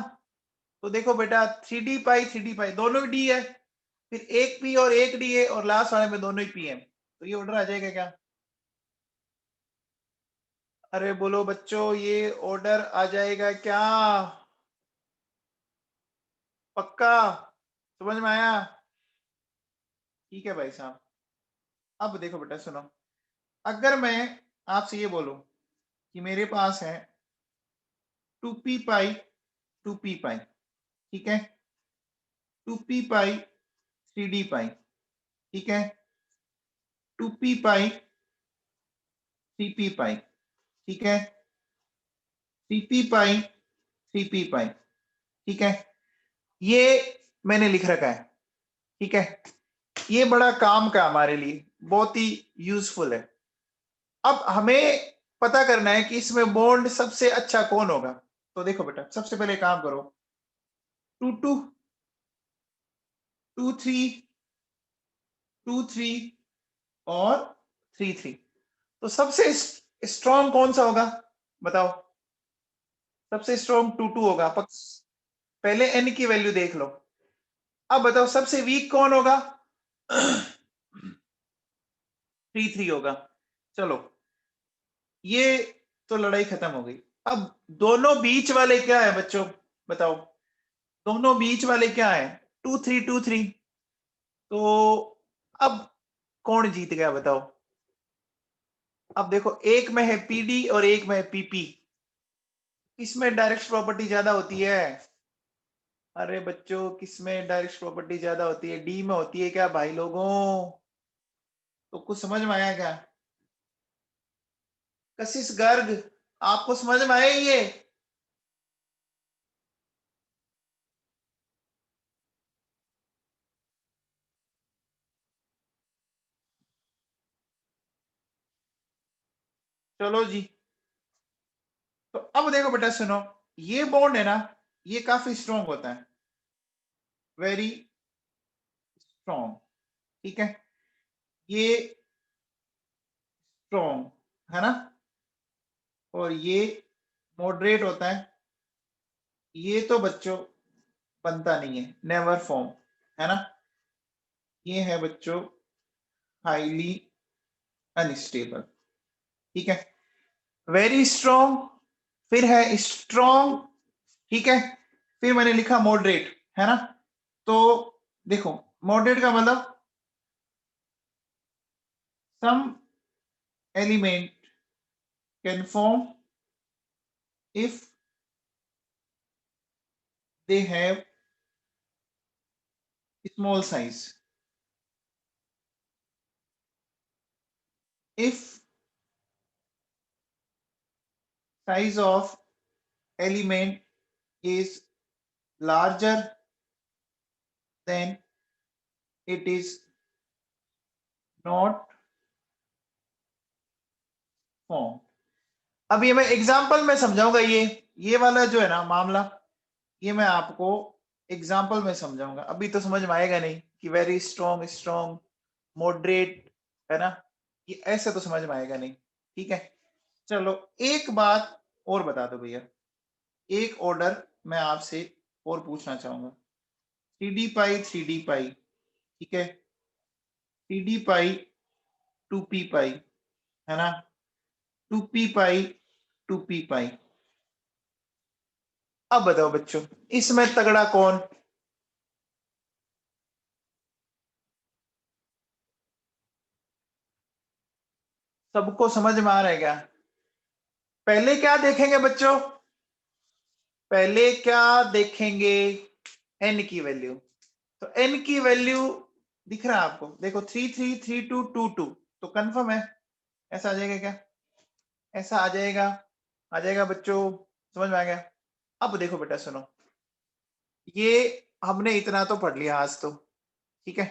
तो देखो बेटा 3d पाई 3d पाई दोनों ही डी है, फिर एक पी और एक डी है, और लास्ट वाले में दोनों ही पी है, तो ये ऑर्डर आ जाएगा क्या? अरे बोलो बच्चों, ये ऑर्डर आ जाएगा क्या? पक्का? समझ में आया? ठीक है भाई साहब। अब देखो बेटा सुनो, अगर मैं आपसे ये बोलूं कि मेरे पास है 2p पाई 2p पाई, ठीक है, 2p पाई 3d पाई, ठीक है, 2p पाई 3p पाई, ठीक है, 3p पाई 3p पाई, ठीक है, ये मैंने लिख रखा है, ठीक है। ये बड़ा काम का हमारे लिए बहुत ही यूजफुल है। अब हमें पता करना है कि इसमें बॉन्ड सबसे अच्छा कौन होगा। तो देखो बेटा, सबसे पहले काम करो, 2 2 2 3 2 3 और 3 3, तो सबसे स्ट्रॉन्ग कौन सा होगा? बताओ। सबसे स्ट्रॉन्ग 2 2 होगा, पहले एन की वैल्यू देख लो। अब बताओ सबसे वीक कौन होगा? 3 3 होगा। चलो, ये तो लड़ाई खत्म हो गई। अब दोनों बीच वाले क्या है बच्चों? बताओ, दोनों बीच वाले क्या है? 2 3 2 3। तो अब कौन जीत गया बताओ? अब देखो, एक में है पीडी और एक में है पीपी, किसमें डायरेक्ट प्रॉपर्टी ज्यादा होती है? अरे बच्चों, किसमें डायरेक्ट प्रॉपर्टी ज्यादा होती है? डी में होती है क्या भाई लोगों? तो कुछ समझ में आया क्या? कशिश गर्ग, आपको समझ में आया ये? चलो जी। तो अब देखो बेटा सुनो, ये बॉन्ड है ना, ये काफी स्ट्रॉन्ग होता है, वेरी स्ट्रॉन्ग, ठीक है, ये स्ट्रॉन्ग है ना, और ये मॉडरेट होता है। ये तो बच्चों बनता नहीं है, नेवर फॉर्म, है ना। ये है बच्चों हाईली अनस्टेबल, ठीक है, वेरी स्ट्रॉन्ग, फिर है स्ट्रॉन्ग, ठीक है, फिर मैंने लिखा मॉडरेट, है ना। तो देखो, मॉडरेट का मतलब some element can form if they have small size, if size of element is larger than it is not formed। अब ये मैं एग्जांपल में समझाऊंगा ये, ये वाला जो है ना मामला, ये मैं आपको एग्जाम्पल में समझाऊंगा, अभी तो समझ में आएगा नहीं कि वेरी स्ट्रॉन्ग, स्ट्रॉन्ग, मॉडरेट, है ना, ये ऐसे तो समझ में आएगा नहीं। ठीक है, चलो एक बात और बता दो भैया, एक ऑर्डर मैं आपसे और पूछना चाहूंगा, 3D पाई 3D पाई, ठीक है, 3D पाई 2P पाई, है ना, 2P पाई 2P पाई। अब बताओ बच्चों, इसमें तगड़ा कौन? सबको समझ में आ रहा है क्या? पहले क्या देखेंगे बच्चों, पहले क्या देखेंगे? एन की वैल्यू। तो एन की वैल्यू दिख रहा है आपको, देखो 333222, तो कंफर्म है ऐसा आ जाएगा क्या? ऐसा आ जाएगा, आ जाएगा बच्चों, समझ में आ गया? अब देखो बेटा सुनो, ये हमने इतना तो पढ़ लिया आज तो, ठीक है,